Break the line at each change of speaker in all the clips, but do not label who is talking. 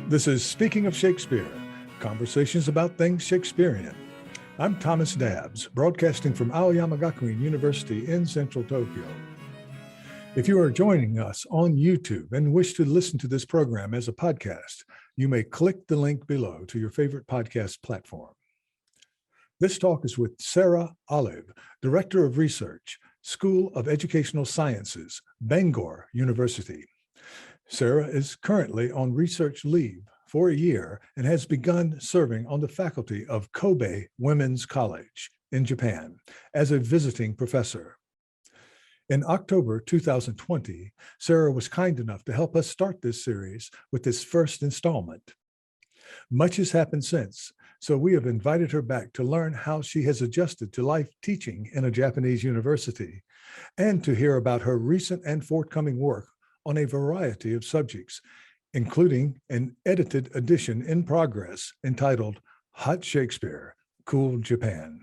This is Speaking of Shakespeare, conversations about things Shakespearean. I'm Thomas Dabbs, broadcasting from Aoyama Gakuin University in central Tokyo. If you are joining us on YouTube and wish to listen to this program as a podcast, you may click the link below to your favorite podcast platform. This talk is with Sarah Olive, Director of Research, School of Educational Sciences, Bangor University. Sarah is currently on research leave for a year and has begun serving on the faculty of Kobe Women's College in Japan as a visiting professor. In October 2020, Sarah was kind enough to help us start this series with this first installment. Much has happened since, so we have invited her back to learn how she has adjusted to life teaching in a Japanese university and to hear about her recent and forthcoming work on a variety of subjects, including an edited edition in progress entitled Hot Shakespeare, Cool Japan.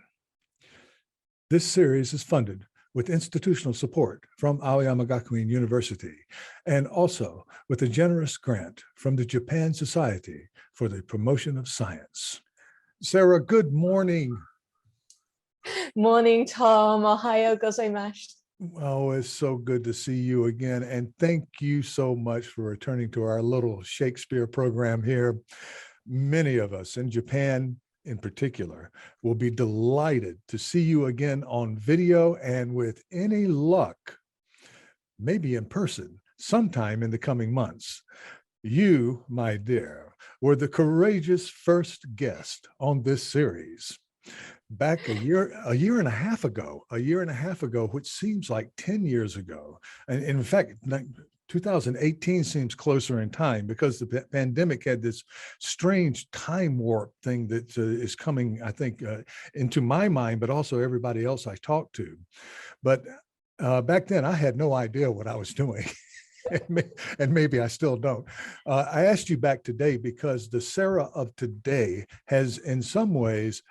This series is funded with institutional support from Aoyama Gakuin University and also with a generous grant from the Japan Society for the Promotion of Science. Sarah, good morning.
Morning, Tom. Ohayo gozaimasu.
Oh, it's so good to see you again. And thank you so much for returning to our little Shakespeare program here. Many of us in Japan in particular will be delighted to see you again on video and with any luck, maybe in person sometime in the coming months. You, my dear, were the courageous first guest on this series. Back a year and a half ago, which seems like 10 years ago. And in fact, 2018 seems closer in time because the pandemic had this strange time warp thing that is coming, I think, into my mind, but also everybody else I talked to. But back then, I had no idea what I was doing. And maybe I still don't. I asked you back today because the Sarah of today has in some ways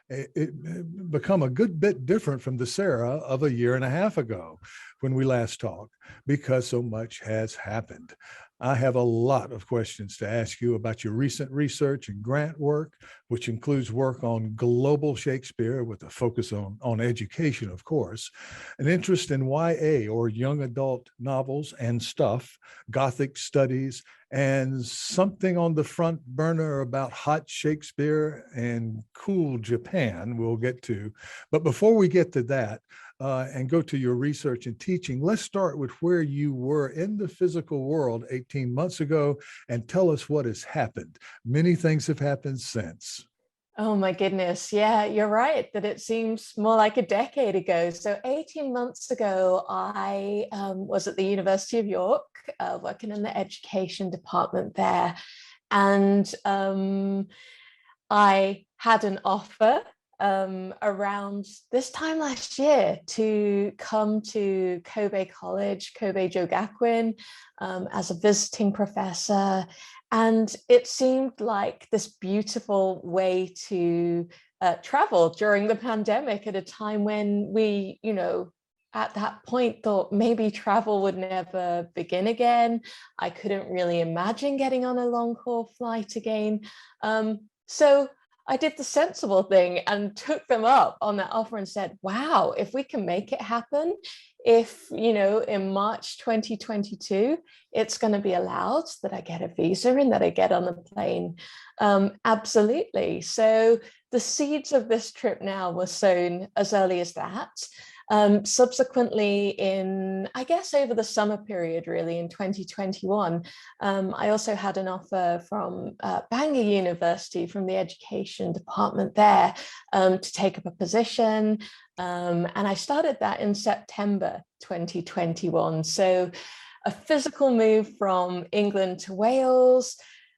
become a good bit different from the Sarah of a year and a half ago when we last talked, because so much has happened. I have a lot of questions to ask you about your recent research and grant work, which includes work on global Shakespeare with a focus on education, of course, an interest in YA or young adult novels and stuff, Gothic studies, and something on the front burner about hot Shakespeare and cool Japan we'll get to. But before we get to that, and go to your research and teaching, let's start with where you were in the physical world 18 months ago and tell us what has happened. Many things have happened since.
Oh my goodness. Yeah, you're right that it seems more like a decade ago. So 18 months ago, I was at the University of York, working in the education department there. And I had an offer around this time last year to come to Kobe College, Kobe Jogakuin, as a visiting professor. And it seemed like this beautiful way to travel during the pandemic at a time when we, at that point thought maybe travel would never begin again. I couldn't really imagine getting on a long haul flight again. So I did the sensible thing and took them up on that offer and said, wow, if we can make it happen, if, in March 2022, it's going to be allowed that I get a visa and that I get on the plane. Absolutely. So the seeds of this trip now were sown as early as that. Subsequently over the summer period, really in 2021, I also had an offer from Bangor University, from the education department there, to take up a position. And I started that in September 2021. So a physical move from England to Wales,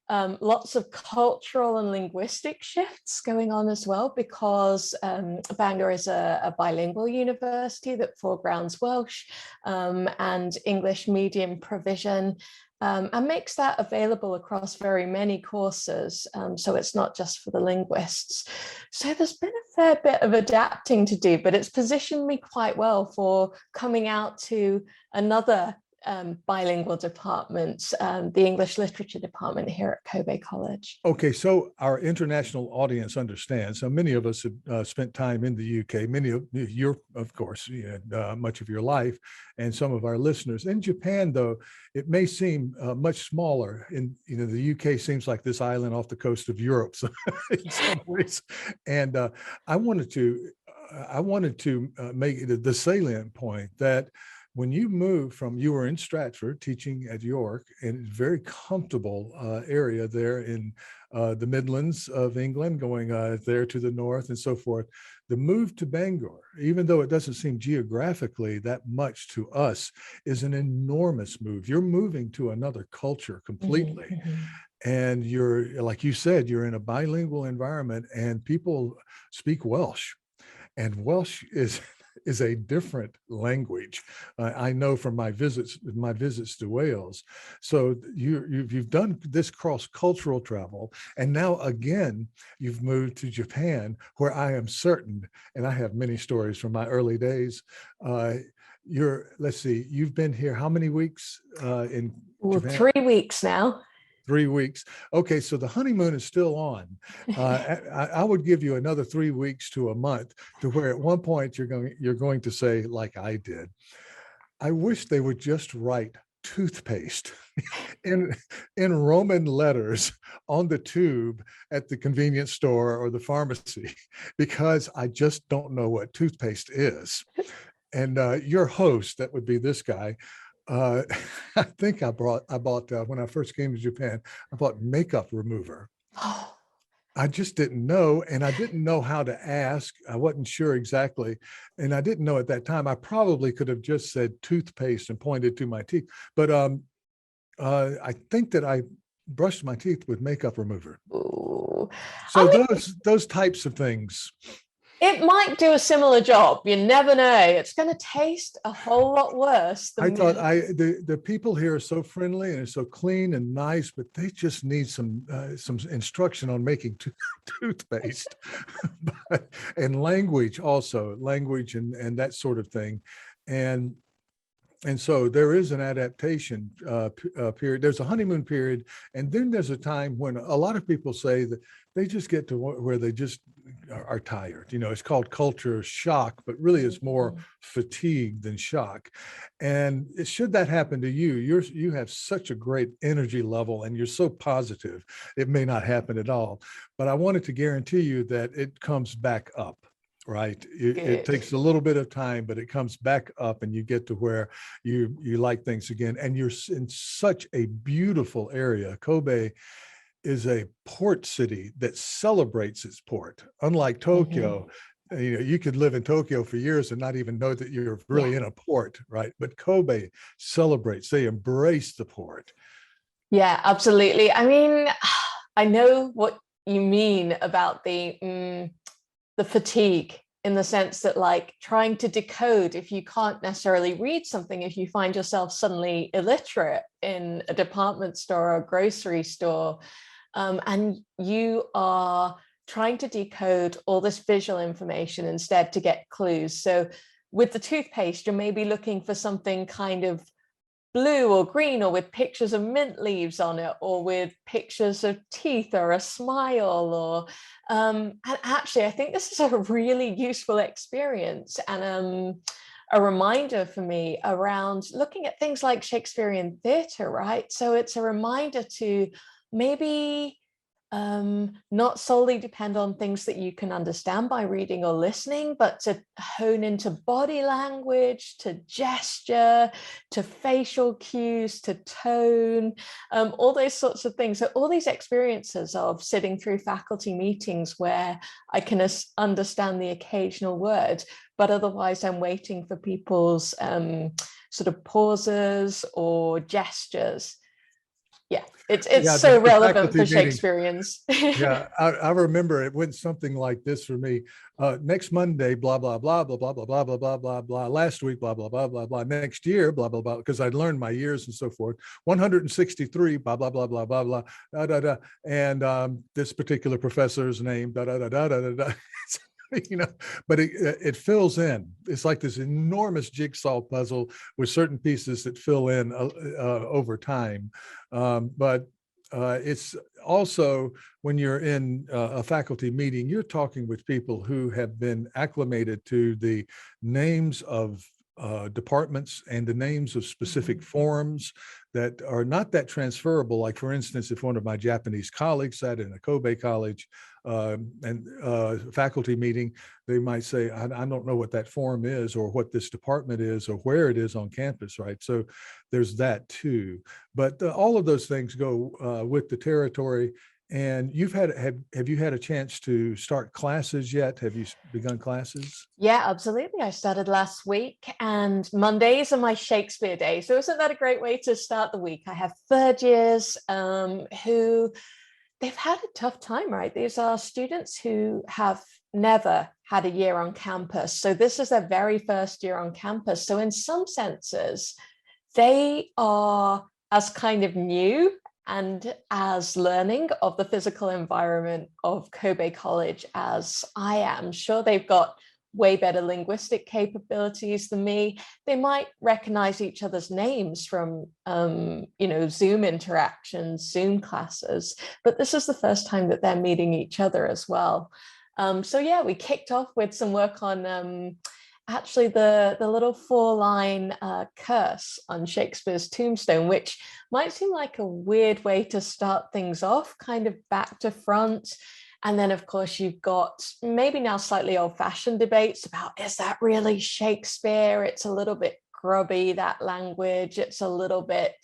lots of cultural and linguistic shifts going on as well, because Bangor is a bilingual university that foregrounds Welsh and English medium provision, and makes that available across very many courses. So it's not just for the linguists. So there's been a fair bit of adapting to do, but it's positioned me quite well for coming out to another bilingual departments, the English literature department here at Kobe College.
Okay, so our international audience understands. So many of us have spent time in the UK. Many of you, of course, you had much of your life, and some of our listeners. In Japan, though, it may seem much smaller. The UK seems like this island off the coast of Europe, so in some ways. And I wanted to make the salient point that when you moved you were in Stratford teaching at York, and very comfortable area there in the Midlands of England, going there to the north and so forth. The move to Bangor, even though it doesn't seem geographically that much to us, is an enormous move. You're moving to another culture completely. Mm-hmm. And you're, like you said, you're in a bilingual environment, and people speak Welsh. And Welsh is a different language. I know from my visits to Wales. So you've done this cross-cultural travel, and now again you've moved to Japan, where I am certain, and I have many stories from my early days. Let's see, you've been here how many weeks in Japan?
3 weeks now.
3 weeks. Okay, so the honeymoon is still on. I would give you another 3 weeks to a month, to where at one point you're going to say, like I did, I wish they would just write toothpaste in Roman letters on the tube at the convenience store or the pharmacy, because I just don't know what toothpaste is. And your host, that would be this guy, I think I bought when I first came to Japan, I bought makeup remover.
Oh.
I just didn't know, and I didn't know how to ask. I wasn't sure exactly, and I didn't know at that time. I probably could have just said toothpaste and pointed to my teeth, but I think that I brushed my teeth with makeup remover.
Ooh.
So those types of things.
It might do a similar job. You never know. It's going to taste a whole lot worse than
the people here are so friendly and are so clean and nice, but they just need some instruction on making toothpaste. And language and that sort of thing. And so there is an adaptation period. There's a honeymoon period, and then there's a time when a lot of people say that they just get to where they just are tired. It's called culture shock, but really it's more fatigue than shock. And should that happen to you, you have such a great energy level, and you're so positive, it may not happen at all. But I wanted to guarantee you that it comes back up. Right. It takes a little bit of time, but it comes back up, and you get to where you like things again. And you're in such a beautiful area. Kobe is a port city that celebrates its port. Unlike Tokyo, you could live in Tokyo for years and not even know that you're really in a port, right? But Kobe celebrates, they embrace the port.
Yeah, absolutely. I mean, I know what you mean about the fatigue, in the sense that, like, trying to decode, if you can't necessarily read something, if you find yourself suddenly illiterate in a department store or a grocery store, and you are trying to decode all this visual information instead to get clues. So with the toothpaste, you're maybe looking for something kind of blue or green, or with pictures of mint leaves on it, or with pictures of teeth or a smile, or and actually I think this is a really useful experience, and a reminder for me around looking at things like Shakespearean theatre, right? So it's a reminder to maybe not solely depend on things that you can understand by reading or listening, but to hone into body language, to gesture, to facial cues, to tone, all those sorts of things. So all these experiences of sitting through faculty meetings where I can understand the occasional word, but otherwise I'm waiting for people's sort of pauses or gestures. Yeah, it's so relevant for Shakespeareans.
Yeah, I remember it went something like this for me. Next Monday, blah, blah, blah, blah, blah, blah, blah, blah, blah, blah, blah. Last week, blah, blah, blah, blah, blah. Next year, blah, blah, blah, because I'd learned my years and so forth. 163, blah, blah, blah, blah, blah, blah, da, da, da. And this particular professor's name, da, da, da, da, da, da, da. but it fills in. It's like this enormous jigsaw puzzle with certain pieces that fill in over time. But it's also when you're in a faculty meeting, you're talking with people who have been acclimated to the names of departments and the names of specific forms that are not that transferable. Like, for instance, if one of my Japanese colleagues sat in a Kobe college and faculty meeting, they might say, I don't know what that form is or what this department is or where it is on campus, right? So there's that too. But all of those things go with the territory. And have you had a chance to start classes yet? Have you begun classes?
Yeah, absolutely. I started last week, and Mondays are my Shakespeare day. So isn't that a great way to start the week? I have third years who they've had a tough time, right? These are students who have never had a year on campus. So this is their very first year on campus. So in some senses, they are as kind of new and as learning of the physical environment of Kobe College as I am. Sure, they've got way better linguistic capabilities than me. They might recognize each other's names from, Zoom interactions, Zoom classes, but this is the first time that they're meeting each other as well. So yeah, we kicked off with some work on actually the little 4-line curse on Shakespeare's tombstone, which might seem like a weird way to start things off, kind of back to front. And then, of course, you've got maybe now slightly old-fashioned debates about, is that really Shakespeare? It's a little bit grubby, that language. It's a little bit,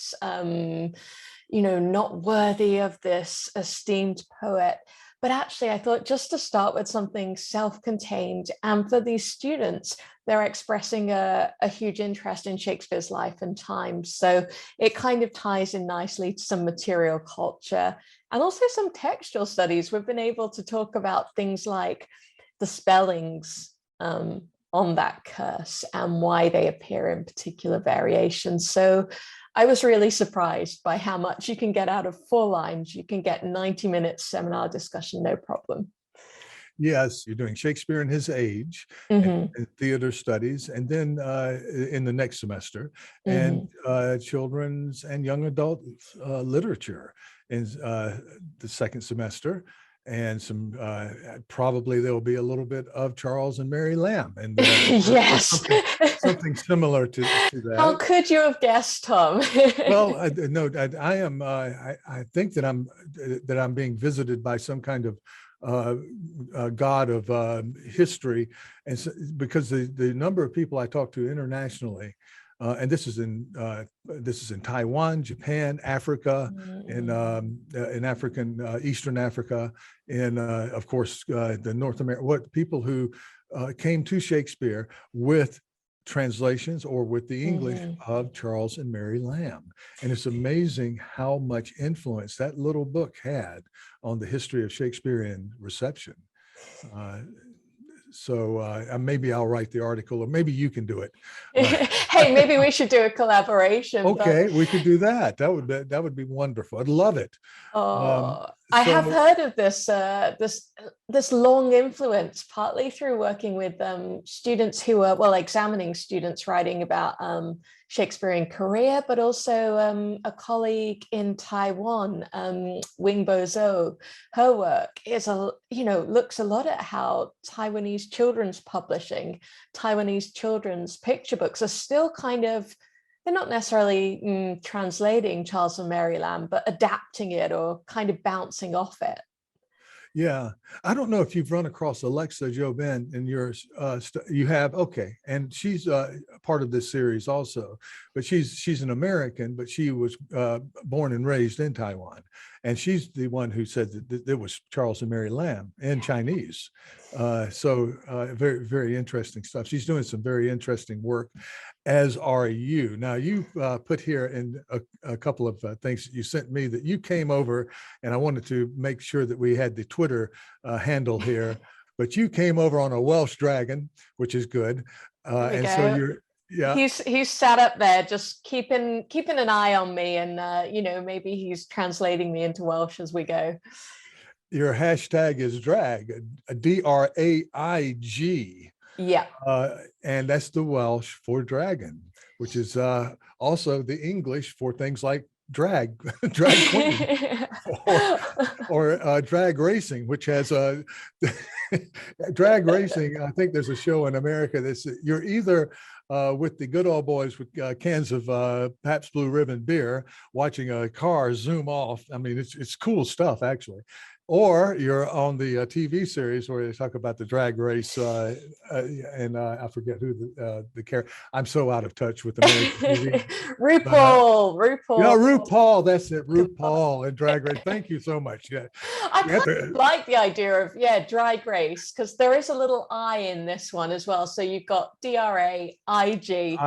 not worthy of this esteemed poet. But actually, I thought just to start with something self-contained, and for these students, they're expressing a huge interest in Shakespeare's life and times. So it kind of ties in nicely to some material culture and also some textual studies. We've been able to talk about things like the spellings on that curse and why they appear in particular variations. So I was really surprised by how much you can get out of 4 lines. You can get 90 minutes seminar discussion, no problem.
Yes, you're doing Shakespeare in his age and theater studies, and then in the next semester, and children's and young adult literature in the second semester. And some probably there will be a little bit of Charles and Mary Lamb, and
yes,
something similar to that.
How could you have guessed, Tom?
Well, I am. I think that I'm being visited by some kind of god of history, and so, because the number of people I talk to internationally, and this is in Taiwan, Japan, Africa, in African Eastern Africa, and of course the North America. People who came to Shakespeare with translations or with the English of Charles and Mary Lamb. And it's amazing how much influence that little book had on the history of Shakespearean reception. So maybe I'll write the article, or maybe you can do it.
Hey, maybe we should do a collaboration.
Okay, we could do that. That would be wonderful. I'd love it.
I have heard of this long influence, partly through working with students who are, examining students writing about Shakespearean career, but also a colleague in Taiwan, Wing Bo Zhou. Her work is looks a lot at how Taiwanese children's publishing, Taiwanese children's picture books are still kind of, they're not necessarily translating Charles and Mary Lamb, but adapting it or kind of bouncing off it.
Yeah, I don't know if you've run across Alexa Jobin in your you have. Okay, and she's part of this series also, but she's an American, but she was born and raised in Taiwan, and she's the one who said that it was Charles and Mary Lamb in Chinese. So very, very interesting stuff. She's doing some very interesting work, as are you. Now, you put here in a couple of things that you sent me that you came over, and I wanted to make sure that we had the Twitter handle here, but you came over on a Welsh dragon, which is good. And so you're, yeah.
He's sat up there just keeping an eye on me, and maybe he's translating me into Welsh as we go.
your hashtag is drag, DRAIG.
Yeah.
And that's the Welsh for dragon, which is also the English for things like drag, drag queen, or drag racing, which has drag racing. I think there's a show in America that's you're either with the good old boys with cans of Pabst Blue Ribbon beer, watching a car zoom off. I mean, it's cool stuff actually. Or you're on the TV series where they talk about the drag race, and I forget who the character. I'm so out of touch with American TV.
RuPaul.
RuPaul. That's it, RuPaul and Drag Race. Thank you so much. Yeah,
I kind of like the idea of drag race, because there is a little I in this one as well. So you've got DRAIG.
IG.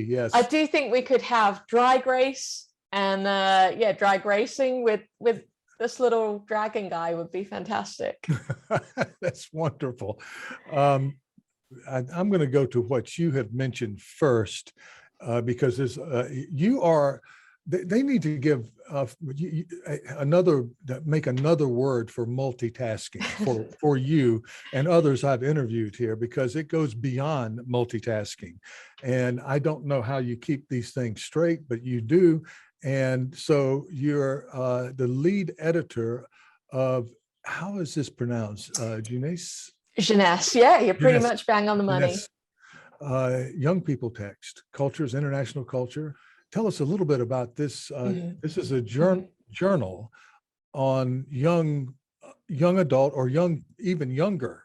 Yes,
I do think we could have drag race and drag racing with this little dragon guy would be fantastic.
That's wonderful. I'm going to go to what you have mentioned first, because there's they need to give make another word for multitasking for you and others I've interviewed here, because it goes beyond multitasking. And I don't know how you keep these things straight, but you do. And so you're the lead editor of, how is this pronounced? Jeunesse?
Jeunesse, yeah, you're pretty much bang on the money.
Young people text, cultures, international culture. Tell us a little bit about this. This is a journal on young adult, or even younger,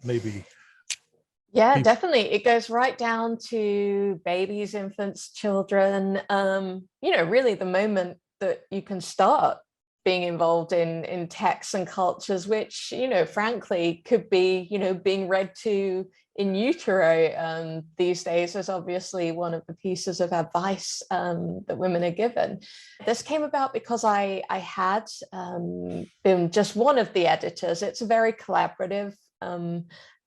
maybe.
Yeah, people. Definitely. It goes right down to babies, infants, children, really the moment that you can start being involved in texts and cultures, which, frankly, could be, being read to in utero these days is obviously one of the pieces of advice that women are given. This came about because I had been just one of the editors. It's a very collaborative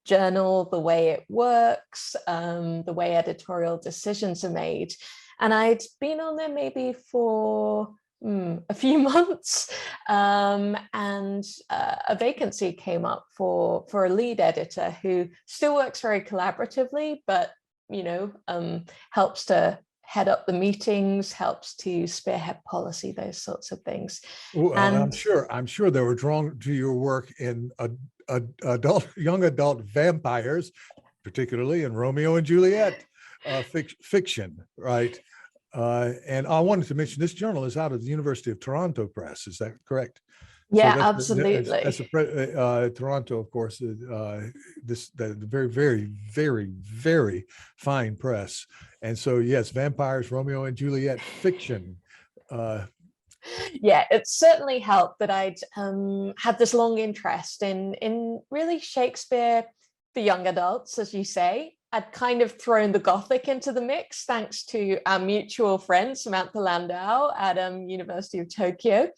journal, the way it works, the way editorial decisions are made. And I'd been on there maybe for a few months, and a vacancy came up for a lead editor who still works very collaboratively, but helps to head up the meetings, helps to spearhead policy, those sorts of things.
Well, and I'm sure they were drawn to your work in young adult vampires, particularly in Romeo and Juliet fiction, right? And I wanted to mention this journal is out of the University of Toronto Press. Is that correct?
Yeah, so absolutely.
That's Toronto, of course. The very, very, very, very fine press. And so, yes, vampires, Romeo and Juliet fiction.
Yeah, it certainly helped that I'd had this long interest in really Shakespeare for young adults, as you say. I'd kind of thrown the Gothic into the mix, thanks to our mutual friend, Samantha Landau at University of Tokyo.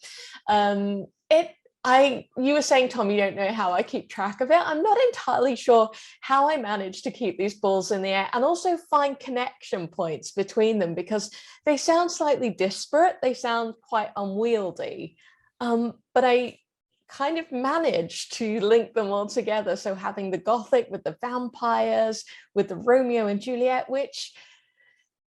You were saying, Tom, you don't know how I keep track of it. I'm not entirely sure how I manage to keep these balls in the air and also find connection points between them, because they sound slightly disparate. They sound quite unwieldy, but I kind of managed to link them all together. So having the Gothic with the vampires, with the Romeo and Juliet, which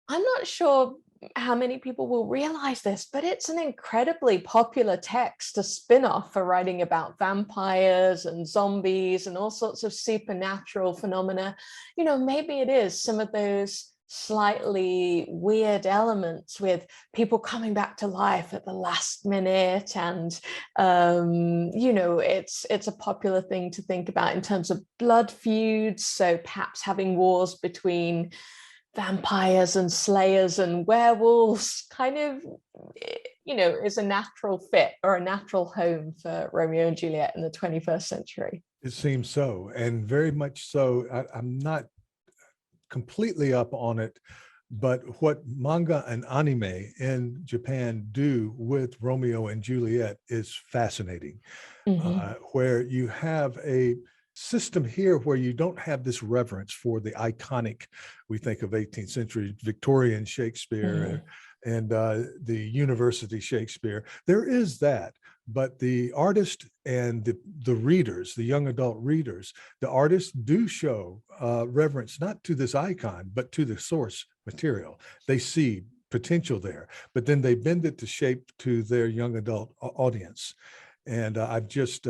I'm not sure how many people will realize this, but it's an incredibly popular text, a spin-off for writing about vampires and zombies and all sorts of supernatural phenomena. Maybe it is some of those slightly weird elements with people coming back to life at the last minute, and it's a popular thing to think about in terms of blood feuds, so perhaps having wars between vampires and slayers and werewolves kind of is a natural fit or a natural home for Romeo and Juliet in the 21st century.
It seems so, and very much so. I'm not completely up on it, but what manga and anime in Japan do with Romeo and Juliet is fascinating. Where you have a system here where you don't have this reverence for the iconic, we think of 18th century Victorian Shakespeare and the university Shakespeare. There is that, but the artist and the readers, the young adult readers, the artists do show reverence not to this icon, but to the source material. They see potential there, but then they bend it to shape to their young adult audience. And I've just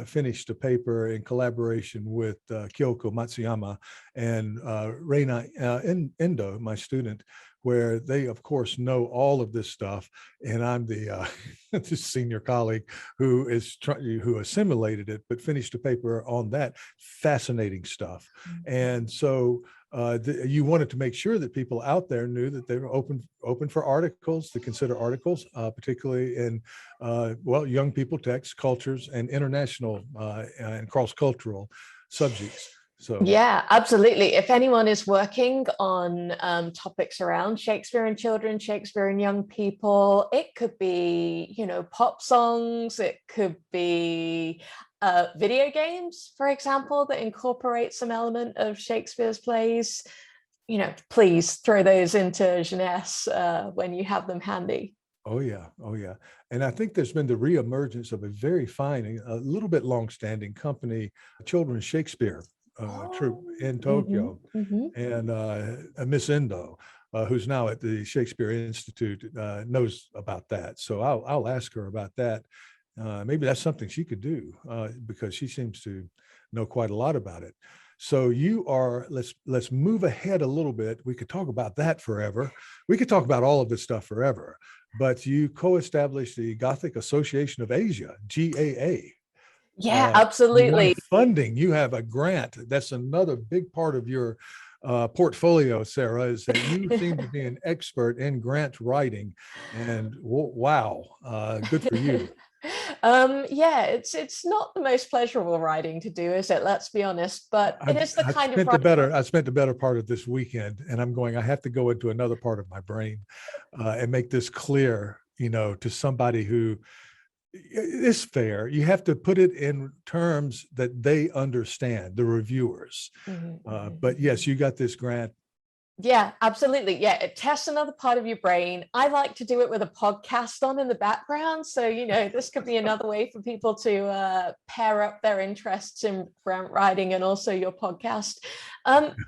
finished a paper in collaboration with Kyoko Matsuyama and Reina Endo, my student, where they, of course, know all of this stuff. And I'm the senior colleague who assimilated it, but finished a paper on that fascinating stuff. And so you wanted to make sure that people out there knew that they were open for articles, to consider articles, particularly in young people, texts, cultures, and international and cross-cultural subjects. So
yeah, absolutely. If anyone is working on topics around Shakespeare and children, Shakespeare and young people, it could be, pop songs, it could be video games, for example, that incorporate some element of Shakespeare's plays. Please throw those into Jeunesse when you have them handy.
Oh yeah, oh yeah. And I think there's been the reemergence of a very fine, a little bit long-standing company, Children's Shakespeare troupe in Tokyo, and Miss Endo, who's now at the Shakespeare Institute, knows about that. So I'll ask her about that. Maybe that's something she could do because she seems to know quite a lot about it. So you are, let's move ahead a little bit. We could talk about that forever. We could talk about all of this stuff forever, but you co-established the Gothic Association of Asia, GAA.
Yeah, absolutely.
Funding, you have a grant. That's another big part of your portfolio, Sarah, is that you seem to be an expert in grant writing, and wow, good for you.
Yeah, it's not the most pleasurable writing to do, is it? Let's be honest, but it is the kind of writing.
I spent the better part of this weekend, and I'm going, I have to go into another part of my brain and make this clear, to somebody who is fair. You have to put it in terms that they understand, the reviewers. But yes, you got this grant.
Yeah, absolutely. Yeah, it tests another part of your brain. I like to do it with a podcast on in the background. So, this could be another way for people to pair up their interests in grant writing and also your podcast.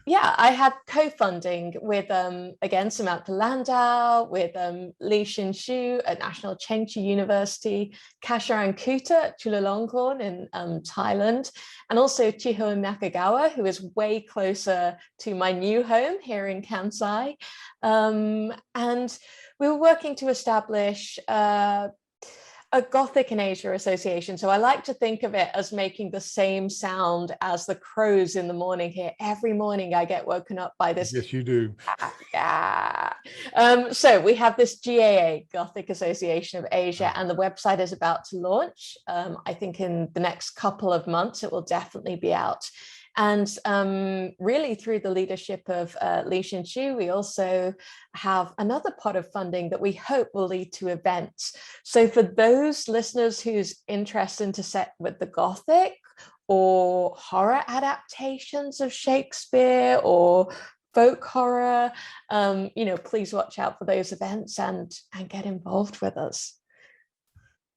Yeah, I had co-funding with, again, Samantha Landau, with Lee Shin Shu at National Chengchi University, Kasharan Kuta at Chulalongkorn in Thailand, and also Chiho Nakagawa, who is way closer to my new home here in Kansai. And we were working to establish a Gothic in Asia association. So I like to think of it as making the same sound as the crows in the morning here. Every morning I get woken up by this.
Yes, you do.
So we have this GAA, Gothic Association of Asia, and the website is about to launch. I think in the next couple of months, it will definitely be out. And really through the leadership of Lee Shin Shu, we also have another pot of funding that we hope will lead to events. So for those listeners whose interest intersect with the Gothic or horror adaptations of Shakespeare or folk horror, please watch out for those events and get involved with us.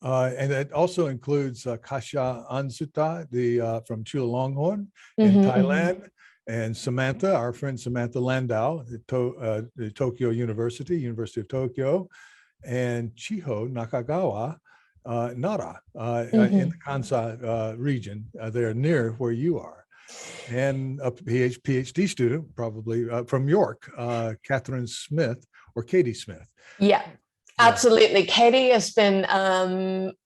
And it also includes Kasha Ansuta, from Chulalongkorn in Thailand, and Samantha, our friend Samantha Landau, at the Tokyo University of Tokyo, and Chiho Nakagawa, Nara, in the Kansai region. They're near where you are. And a PhD student, probably from York, Catherine Smith or Katie Smith.
Yeah. Absolutely. Katie has been,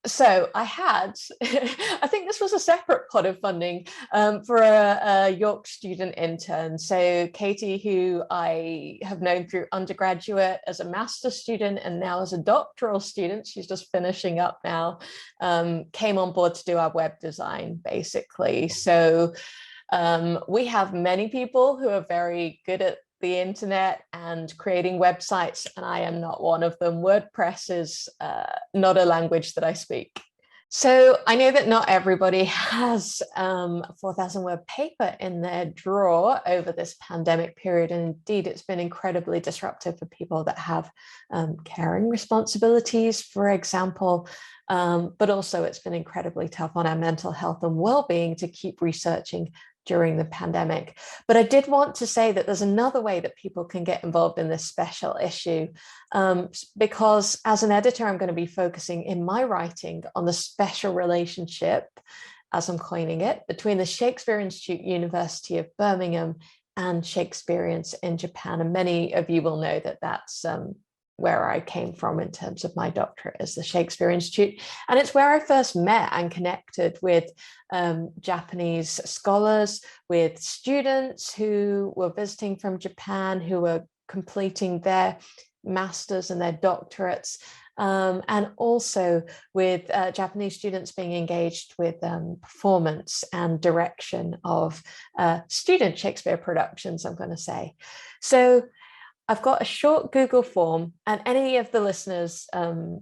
so I had, I think this was a separate pot of funding for a York student intern. So Katie, who I have known through undergraduate as a master's student and now as a doctoral student, she's just finishing up now, came on board to do our web design, basically. So we have many people who are very good at the internet and creating websites, and I am not one of them. WordPress is not a language that I speak. So I know that not everybody has a 4,000 word paper in their drawer over this pandemic period. And indeed, it's been incredibly disruptive for people that have caring responsibilities, for example. But also it's been incredibly tough on our mental health and well-being to keep researching during the pandemic. But I did want to say that there's another way that people can get involved in this special issue, because as an editor, I'm going to be focusing in my writing on the special relationship, as I'm coining it, between the Shakespeare Institute, University of Birmingham, and Shakespeareans in Japan. And many of you will know that that's where I came from in terms of my doctorate, as the Shakespeare Institute. And it's where I first met and connected with Japanese scholars, with students who were visiting from Japan, who were completing their masters and their doctorates, and also with Japanese students being engaged with performance and direction of student Shakespeare productions, I'm going to say. So I've got a short Google form, and any of the listeners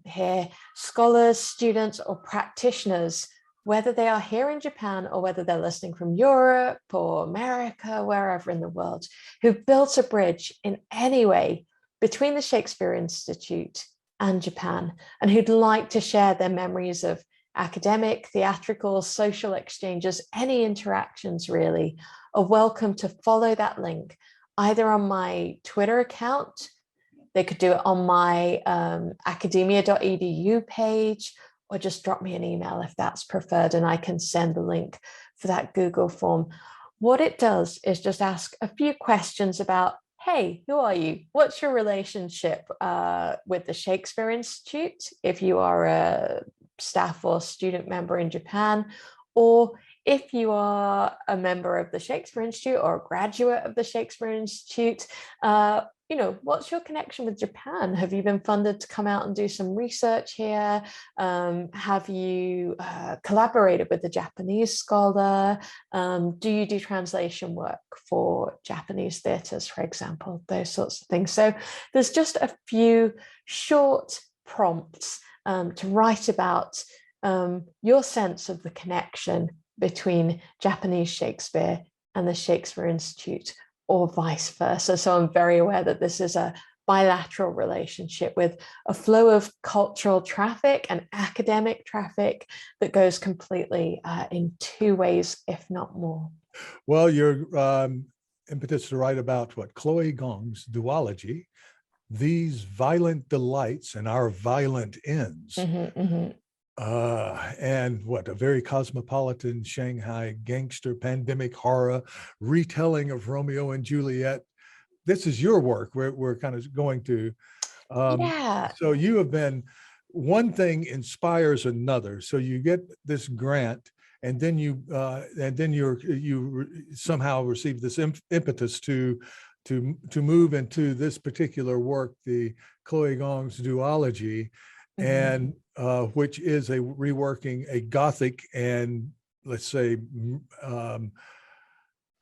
here, scholars, students, or practitioners, whether they are here in Japan or whether they're listening from Europe or America, wherever in the world, who've built a bridge in any way between the Shakespeare Institute and Japan, and who'd like to share their memories of academic, theatrical, social exchanges, any interactions really, are welcome to follow that link either on my Twitter account. They could do it on my academia.edu page, or just drop me an email if that's preferred, and I can send the link for that Google form. What it does is just ask a few questions about, hey, who are you? What's your relationship with the Shakespeare Institute, if you are a staff or student member in Japan, or if you are a member of the Shakespeare Institute or a graduate of the Shakespeare Institute, what's your connection with Japan? Have you been funded to come out and do some research here? Have you collaborated with a Japanese scholar? Do you do translation work for Japanese theatres, for example? Those sorts of things. So there's just a few short prompts to write about your sense of the connection between Japanese Shakespeare and the Shakespeare Institute, or vice versa. So I'm very aware that this is a bilateral relationship with a flow of cultural traffic and academic traffic that goes completely in two ways, if not more.
Well, your impetus to write about Chloe Gong's duology, These Violent Delights and Our Violent Ends.
Mm-hmm, mm-hmm.
And a very cosmopolitan Shanghai gangster pandemic horror retelling of Romeo and Juliet. This is your work. We're kind of going to. So you have been, one thing inspires another. So you get this grant, and then you somehow receive this impetus to move into this particular work, the Chloe Gong's duology. Mm-hmm. And which is a reworking a Gothic and, let's say,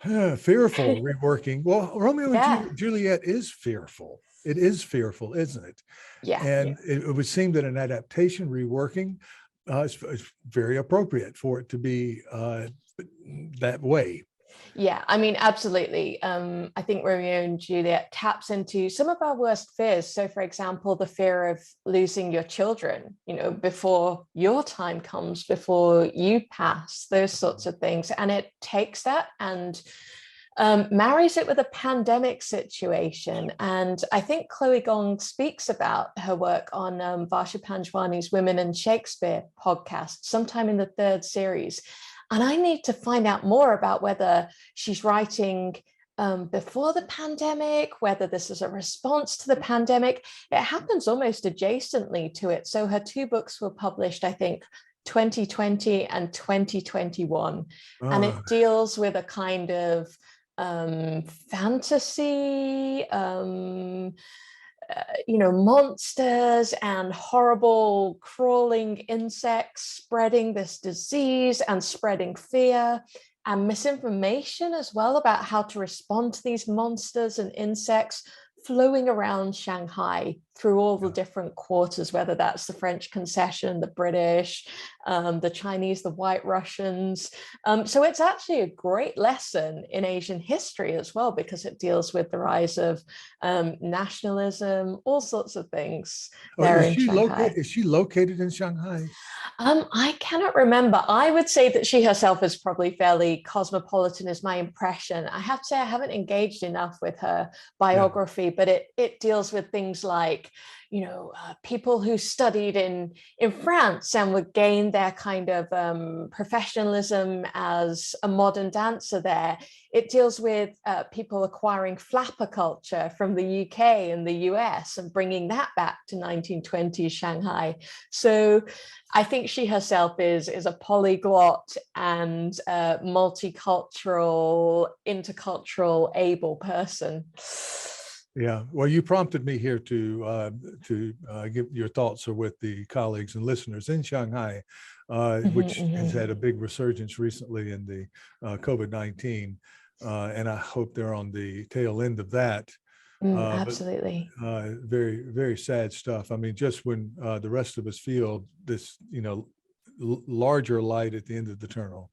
fearful reworking. Well, Romeo and Juliet is fearful. It is fearful, isn't it?
Yeah.
And it would seem that an adaptation reworking is very appropriate for it to be that way.
Yeah, I mean, absolutely. I think Romeo and Juliet taps into some of our worst fears. So, for example, the fear of losing your children, before your time comes, before you pass, those sorts of things. And it takes that and marries it with a pandemic situation. And I think Chloe Gong speaks about her work on Varsha Panjwani's Women and Shakespeare podcast sometime in the third series. And I need to find out more about whether she's writing before the pandemic, whether this is a response to the pandemic. It happens almost adjacently to it. So her two books were published, I think, 2020 and 2021. And it deals with a kind of fantasy, monsters and horrible crawling insects spreading this disease and spreading fear and misinformation as well about how to respond to these monsters and insects flowing around Shanghai through all the different quarters, whether that's the French concession, the British, the Chinese, the White Russians. So it's actually a great lesson in Asian history as well, because it deals with the rise of nationalism, all sorts of things there in Shanghai.
Is she located in Shanghai?
I cannot remember. I would say that she herself is probably fairly cosmopolitan, is my impression. I have to say I haven't engaged enough with her biography, but it deals with things like, people who studied in France and would gain their kind of professionalism as a modern dancer there. It deals with people acquiring flapper culture from the UK and the US and bringing that back to 1920s Shanghai. So I think she herself is a polyglot and multicultural, intercultural, able person.
Yeah, well, you prompted me here to give your thoughts with the colleagues and listeners in Shanghai, which has had a big resurgence recently in the COVID-19, and I hope they're on the tail end of that.
Absolutely.
Very, very sad stuff. I mean, just when the rest of us feel this, larger light at the end of the tunnel.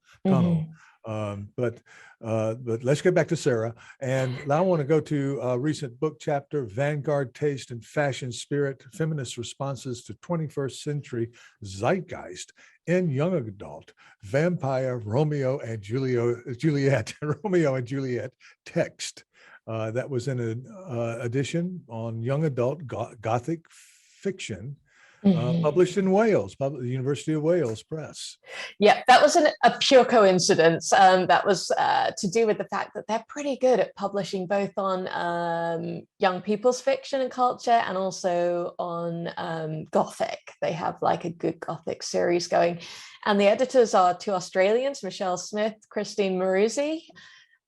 But let's get back to Sarah. And I want to go to a recent book chapter, Vanguard Taste and Fashion Spirit, Feminist Responses to 21st Century Zeitgeist in Young Adult, Vampire, Romeo and Juliet, Romeo and Juliet text. That was in an edition on Young Adult Gothic Fiction, published in Wales, the University of Wales Press.
Yeah, that was a pure coincidence. That was to do with the fact that they're pretty good at publishing both on young people's fiction and culture and also on Gothic. They have like a good Gothic series going. And the editors are two Australians, Michelle Smith, Christine Maruzzi.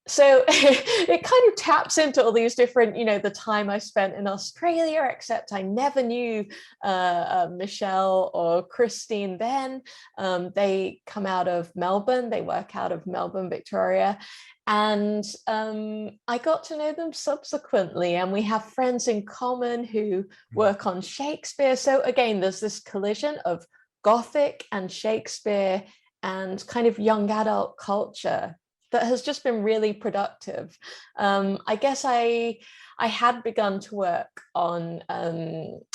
So it kind of taps into all these different, the time I spent in Australia, except I never knew Michelle or Christine then. They come out of Melbourne. They work out of Melbourne, Victoria. And I got to know them subsequently. And we have friends in common who work on Shakespeare. So again, there's this collision of Gothic and Shakespeare and kind of young adult culture that has just been really productive. I guess I had begun to work on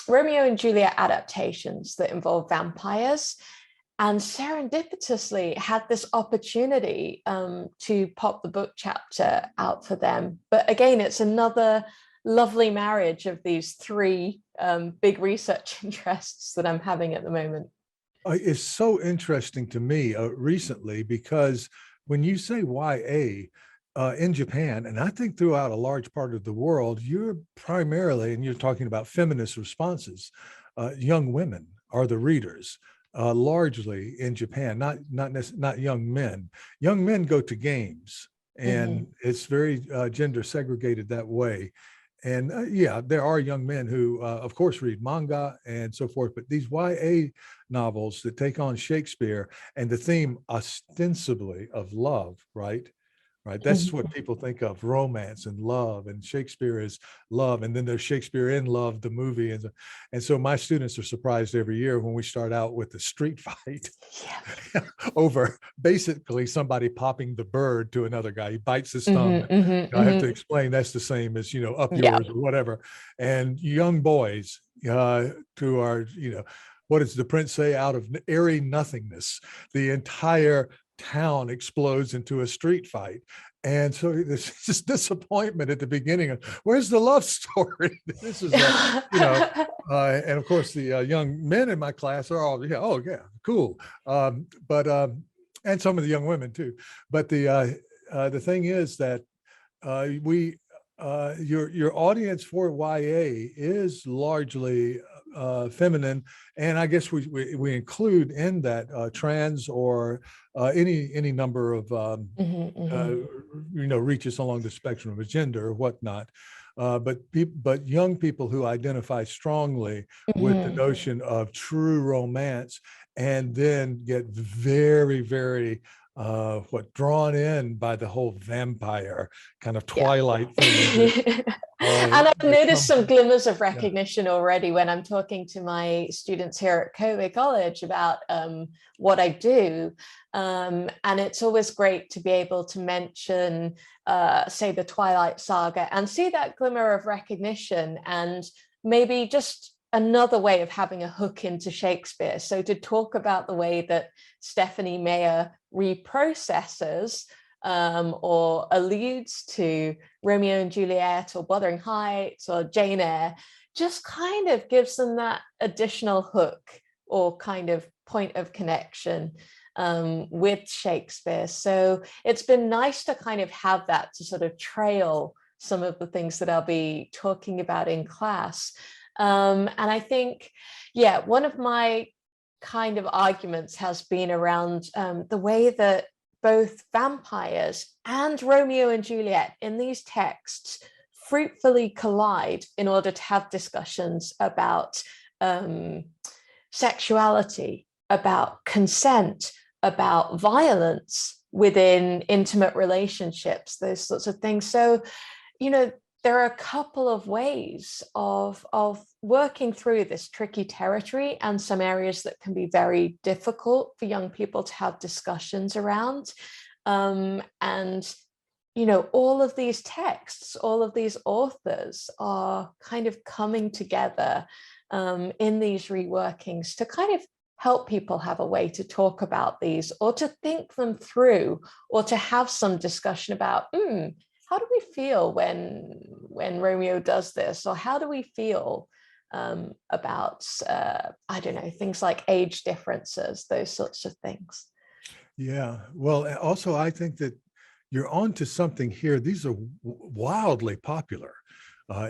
Romeo and Juliet adaptations that involve vampires, and serendipitously had this opportunity to pop the book chapter out for them. But again, it's another lovely marriage of these three big research interests that I'm having at the moment.
It's so interesting to me recently, because when you say YA in Japan, and I think throughout a large part of the world, you're primarily, and you're talking about feminist responses, young women are the readers, largely in Japan, not young men. Young men go to games, and it's very gender segregated that way. And there are young men who, of course, read manga and so forth, but these YA novels that take on Shakespeare and the theme ostensibly of love, right? That's what people think of, romance and love, and Shakespeare is love. And then there's Shakespearean Love, the movie. And so my students are surprised every year when we start out with a street fight over basically somebody popping the bird to another guy. He bites his thumb. I have to explain that's the same as, up yours or whatever. And young boys who are, what does the prince say? Out of airy nothingness, the entire town explodes into a street fight. And so there's this disappointment at the beginning of, where's the love story? This is, and of course the young men in my class are all, cool. And some of the young women too. But the thing is that your audience for YA is largely feminine, and I guess we include in that trans or any number of reaches along the spectrum of gender or whatnot. But young people who identify strongly with the notion of true romance, and then get very, very drawn in by the whole vampire kind of
Yeah.
Twilight thing
And I've
that
noticed
comes.
some glimmers of
Yeah.
recognition already when I'm talking to my students here at Kobe College about what I do. And it's always great to be able to mention, say, the Twilight Saga and see that glimmer of recognition, and maybe just another way of having a hook into Shakespeare. So to talk about the way that Stephanie Meyer reprocesses or alludes to Romeo and Juliet or Wuthering Heights or Jane Eyre, just kind of gives them that additional hook or kind of point of connection with Shakespeare. So it's been nice to kind of have that to sort of trail some of the things that I'll be talking about in class. And I think, yeah, one of my kind of arguments has been around the way that both vampires and Romeo and Juliet in these texts fruitfully collide in order to have discussions about sexuality, about consent, about violence within intimate relationships, those sorts of things. So, there are a couple of ways of working through this tricky territory and some areas that can be very difficult for young people to have discussions around. And all of these texts, all of these authors are kind of coming together in these reworkings to kind of help people have a way to talk about these, or to think them through, or to have some discussion about, how do we feel when Romeo does this? Or how do we feel about, I don't know, things like age differences, those sorts of things?
Yeah. Well, also, I think that you're onto something here. These are wildly popular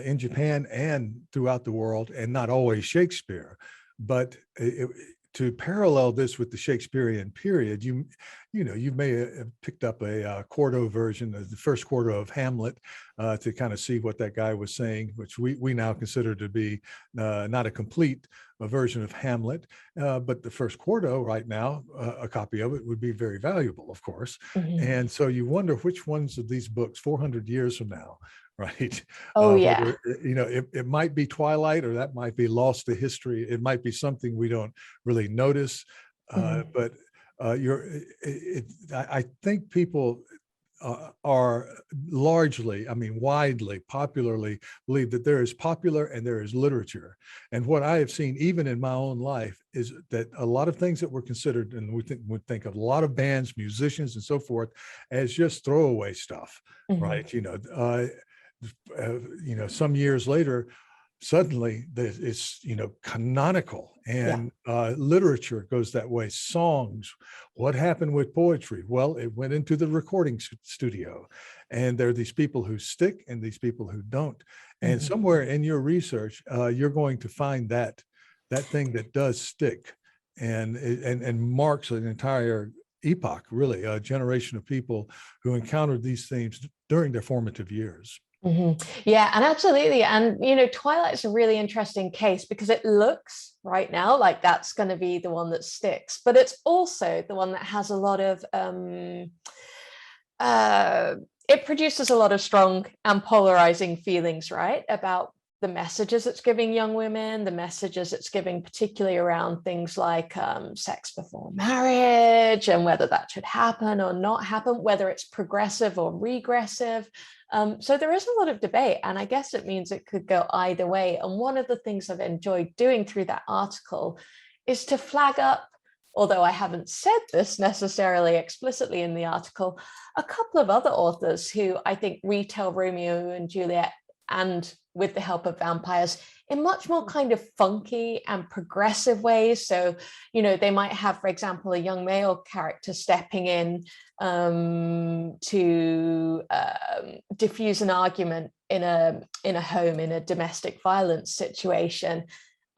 in Japan and throughout the world, and not always Shakespeare. But to parallel this with the Shakespearean period, you may have picked up a quarto version of the first quarto of Hamlet to kind of see what that guy was saying, which we now consider to be not a complete version of Hamlet, but the first quarto right now, a copy of it would be very valuable, of course.
Mm-hmm.
And so you wonder which ones of these books 400 years from now, right?
Oh, yeah.
Whether, it might be Twilight, or that might be lost to history. It might be something we don't really notice. But I think people are largely, widely, popularly believe that there is popular and there is literature. And what I have seen, even in my own life, is that a lot of things that were considered, and we think of a lot of bands, musicians, and so forth, as just throwaway stuff, right? Some years later, suddenly it's canonical, and literature goes that way. Songs, what happened with poetry? Well, it went into the recording studio, and there are these people who stick and these people who don't. And somewhere in your research, you're going to find that thing that does stick and marks an entire epoch, really, a generation of people who encountered these themes during their formative years.
Yeah, and absolutely. And, Twilight's a really interesting case because it looks right now like that's going to be the one that sticks, but it's also the one that has a lot of, it produces a lot of strong and polarizing feelings, right? About the messages it's giving young women, the messages it's giving particularly around things like sex before marriage and whether that should happen or not happen, whether it's progressive or regressive. So there is a lot of debate, and I guess it means it could go either way. And one of the things I've enjoyed doing through that article is to flag up, although I haven't said this necessarily explicitly in the article, a couple of other authors who I think retell Romeo and Juliet, and with the help of vampires, in much more kind of funky and progressive ways. So, they might have, for example, a young male character stepping in to diffuse an argument in a home, in a domestic violence situation.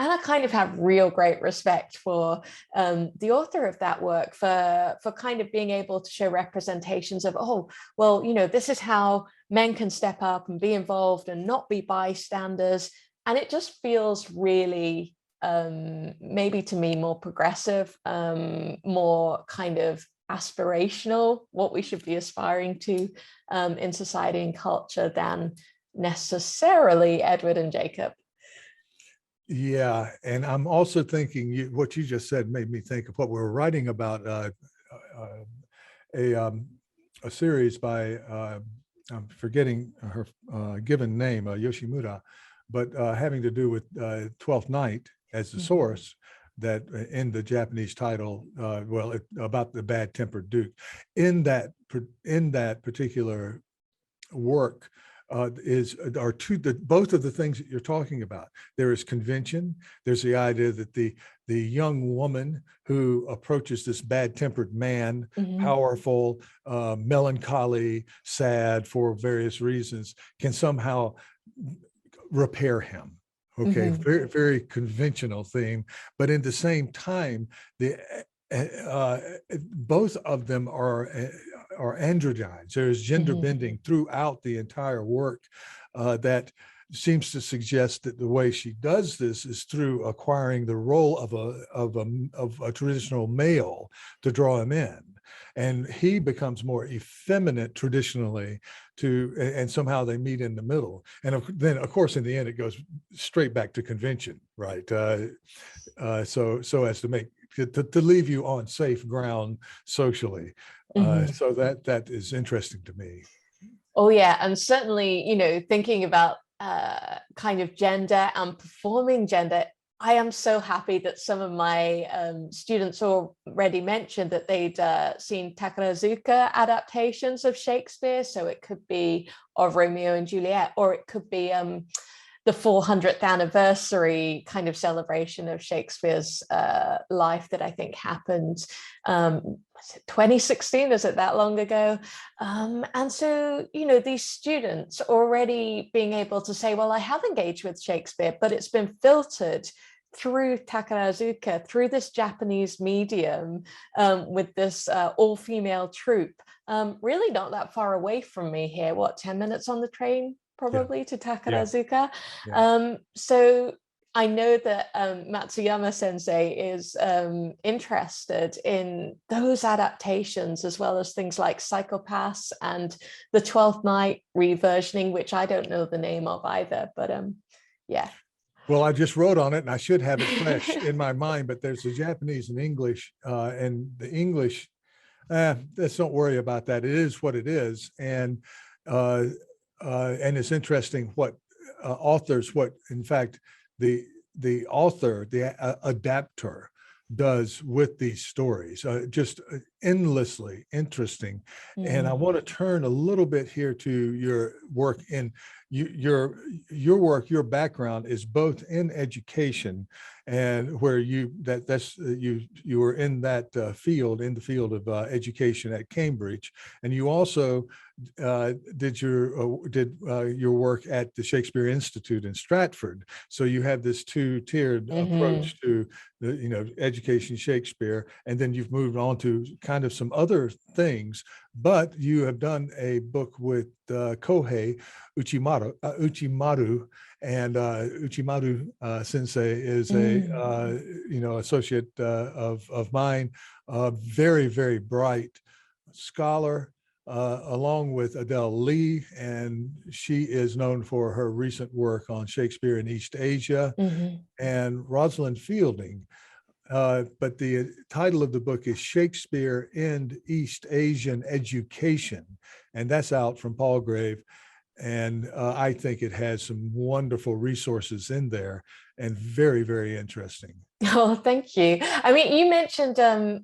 And I kind of have real great respect for the author of that work for kind of being able to show representations of, this is how men can step up and be involved and not be bystanders. And it just feels really, maybe to me, more progressive, more kind of aspirational, what we should be aspiring to in society and culture than necessarily Edward and Jacob.
Yeah, and I'm also thinking what you just said made me think of what we were writing about a series by I'm forgetting her given name, Yoshimura, but having to do with Twelfth Night as the source. That in the Japanese title, about the bad-tempered Duke, in that particular work. Both of the things that you're talking about. There is convention. There's the idea that the young woman who approaches this bad-tempered man, powerful, melancholy, sad for various reasons, can somehow repair him. Okay, very, very conventional theme, but in the same time, both of them are androgynes. There's gender bending throughout the entire work that seems to suggest that the way she does this is through acquiring the role of a traditional male to draw him in. And he becomes more effeminate traditionally and somehow they meet in the middle. And then, of course, in the end, it goes straight back to convention, right? So as to leave you on safe ground socially. So that is interesting to me.
Oh yeah, and certainly, thinking about kind of gender and performing gender, I am so happy that some of my students already mentioned that they'd seen Takarazuka adaptations of Shakespeare. So it could be of Romeo and Juliet, or it could be the 400th anniversary kind of celebration of Shakespeare's life that I think happened 2016, is it that long ago? And so, these students already being able to say, well, I have engaged with Shakespeare, but it's been filtered through Takarazuka, through this Japanese medium, with this all-female troupe, really not that far away from me here, 10 minutes on the train? Probably to Takarazuka. Yeah. So I know that Matsuyama sensei is interested in those adaptations, as well as things like Psychopaths and the 12th Night reversioning, which I don't know the name of either, but yeah.
Well, I just wrote on it and I should have it fresh in my mind, but there's the Japanese and English, and the English, let's don't worry about that. It is what it is. And it's interesting what in fact, the author, the adapter does with these stories, just endlessly interesting. And I want to turn a little bit here to your work your background is both in education and where you were in that field, in the field of education at Cambridge, and you also did your work at the Shakespeare Institute in Stratford. So you have this two-tiered approach to the education Shakespeare, and then you've moved on to kind of some other things. But you have done a book with Kohei Uchimaru, and Uchimaru sensei is a associate of mine, very, very bright scholar, along with Adele Lee, and she is known for her recent work on Shakespeare in East Asia, and Rosalind Fielding. But the title of the book is Shakespeare in East Asian Education, and that's out from Palgrave. And I think it has some wonderful resources in there and very, very interesting.
Oh, thank you. I mean, you mentioned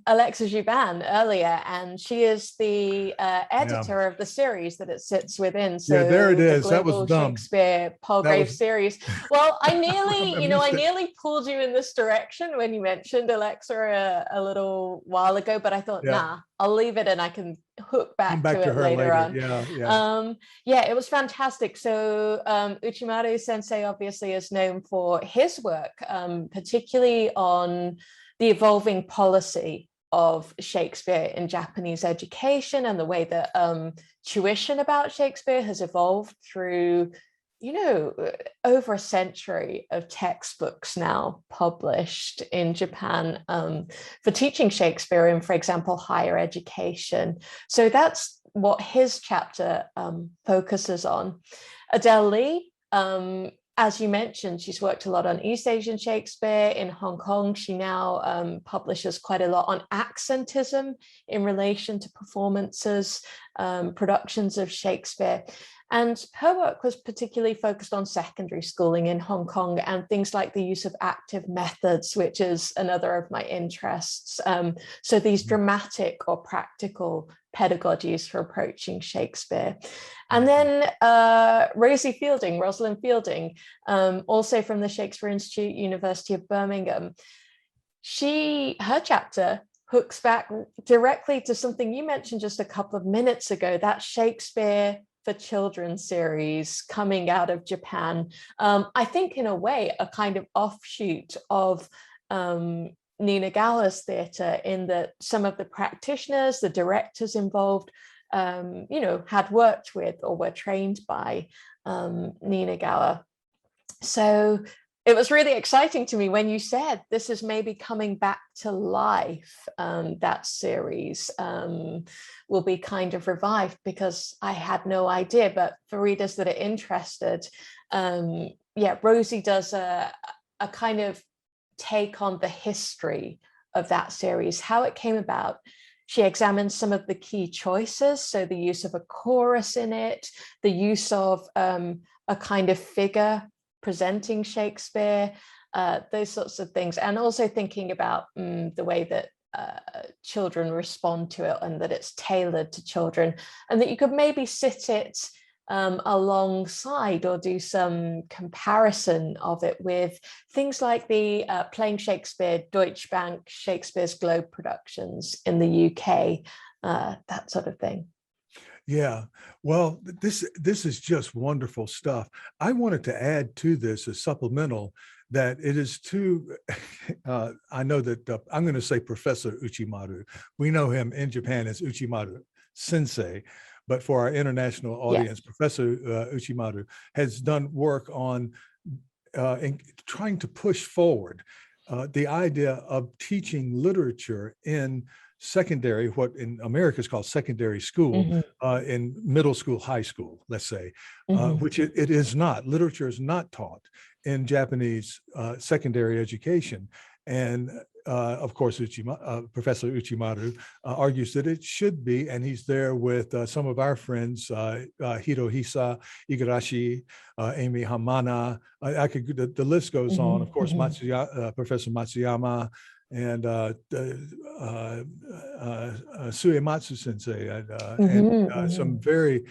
Alexa Juban earlier, and she is the editor of the series that it sits within. So
yeah, there it is.
The
that was dumb.
Shakespeare Palgrave series. Well, I nearly pulled you in this direction when you mentioned Alexa a little while ago, but I thought, nah, I'll leave it and I can hook back to it later on. Yeah, it was fantastic. So Uchimaru sensei obviously is known for his work, particularly on the evolving policy of Shakespeare in Japanese education and the way that tuition about Shakespeare has evolved through over a century of textbooks now published in Japan for teaching Shakespeare in, for example, higher education. So that's what his chapter focuses on. Adele Lee, as you mentioned, she's worked a lot on East Asian Shakespeare in Hong Kong. She now publishes quite a lot on accentism in relation to performances, productions of Shakespeare. And her work was particularly focused on secondary schooling in Hong Kong and things like the use of active methods, which is another of my interests. So these dramatic or practical pedagogies for approaching Shakespeare. And then Rosalind Fielding, also from the Shakespeare Institute, University of Birmingham. Her chapter hooks back directly to something you mentioned just a couple of minutes ago, that Shakespeare for Children series coming out of Japan. I think in a way, a kind of offshoot of Ninagawa's theatre, in that some of the practitioners, the directors involved, had worked with or were trained by Ninagawa. So it was really exciting to me when you said this is maybe coming back to life. That series will be kind of revived, because I had no idea. But for readers that are interested, Rosie does a kind of take on the history of that series, how it came about. She examines some of the key choices, so the use of a chorus in it, the use of a kind of figure presenting Shakespeare, those sorts of things, and also thinking about the way that children respond to it, and that it's tailored to children, and that you could maybe sit it alongside or do some comparison of it with things like the Playing Shakespeare Deutsche Bank Shakespeare's Globe productions in the UK, that sort of thing.
Yeah, well, this is just wonderful stuff. I wanted to add to this a supplemental that it is too, I know that I'm going to say Professor Uchimaru. We know him in Japan as Uchimaru Sensei, but for our international audience, yes, Professor Uchimaru has done work on in trying to push forward the idea of teaching literature in secondary, what in America is called secondary school, in middle school, high school, let's say, which it is not. Literature is not taught in Japanese secondary education. And of course, Professor Uchimaru argues that it should be, and he's there with some of our friends, Hirohisa Igarashi, Amy Hamana. The list goes on. Of course, Professor Matsuyama, and Suematsu Sensei, and some very,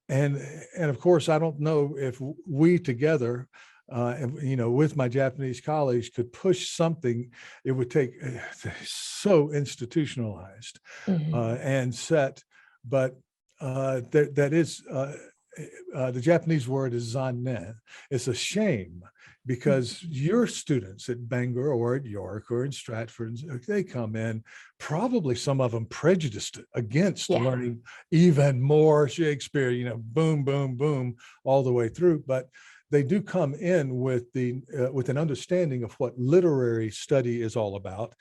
and of course, I don't know if we together, with my Japanese colleagues, could push something. It would take so institutionalized and set, but that is the Japanese word is zannen. It's a shame, because your students at Bangor or at York or in Stratford, they come in, probably some of them prejudiced against learning even more Shakespeare, boom, boom, boom, all the way through. But they do come in with with an understanding of what literary study is all about.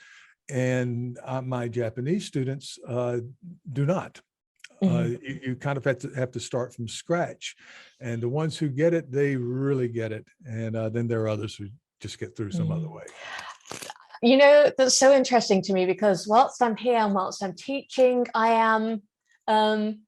And my Japanese students do not. You kind of have to start from scratch, and the ones who get it, they really get it, and then there are others who just get through some other way.
That's so interesting to me, because whilst I'm here and whilst I'm teaching, I am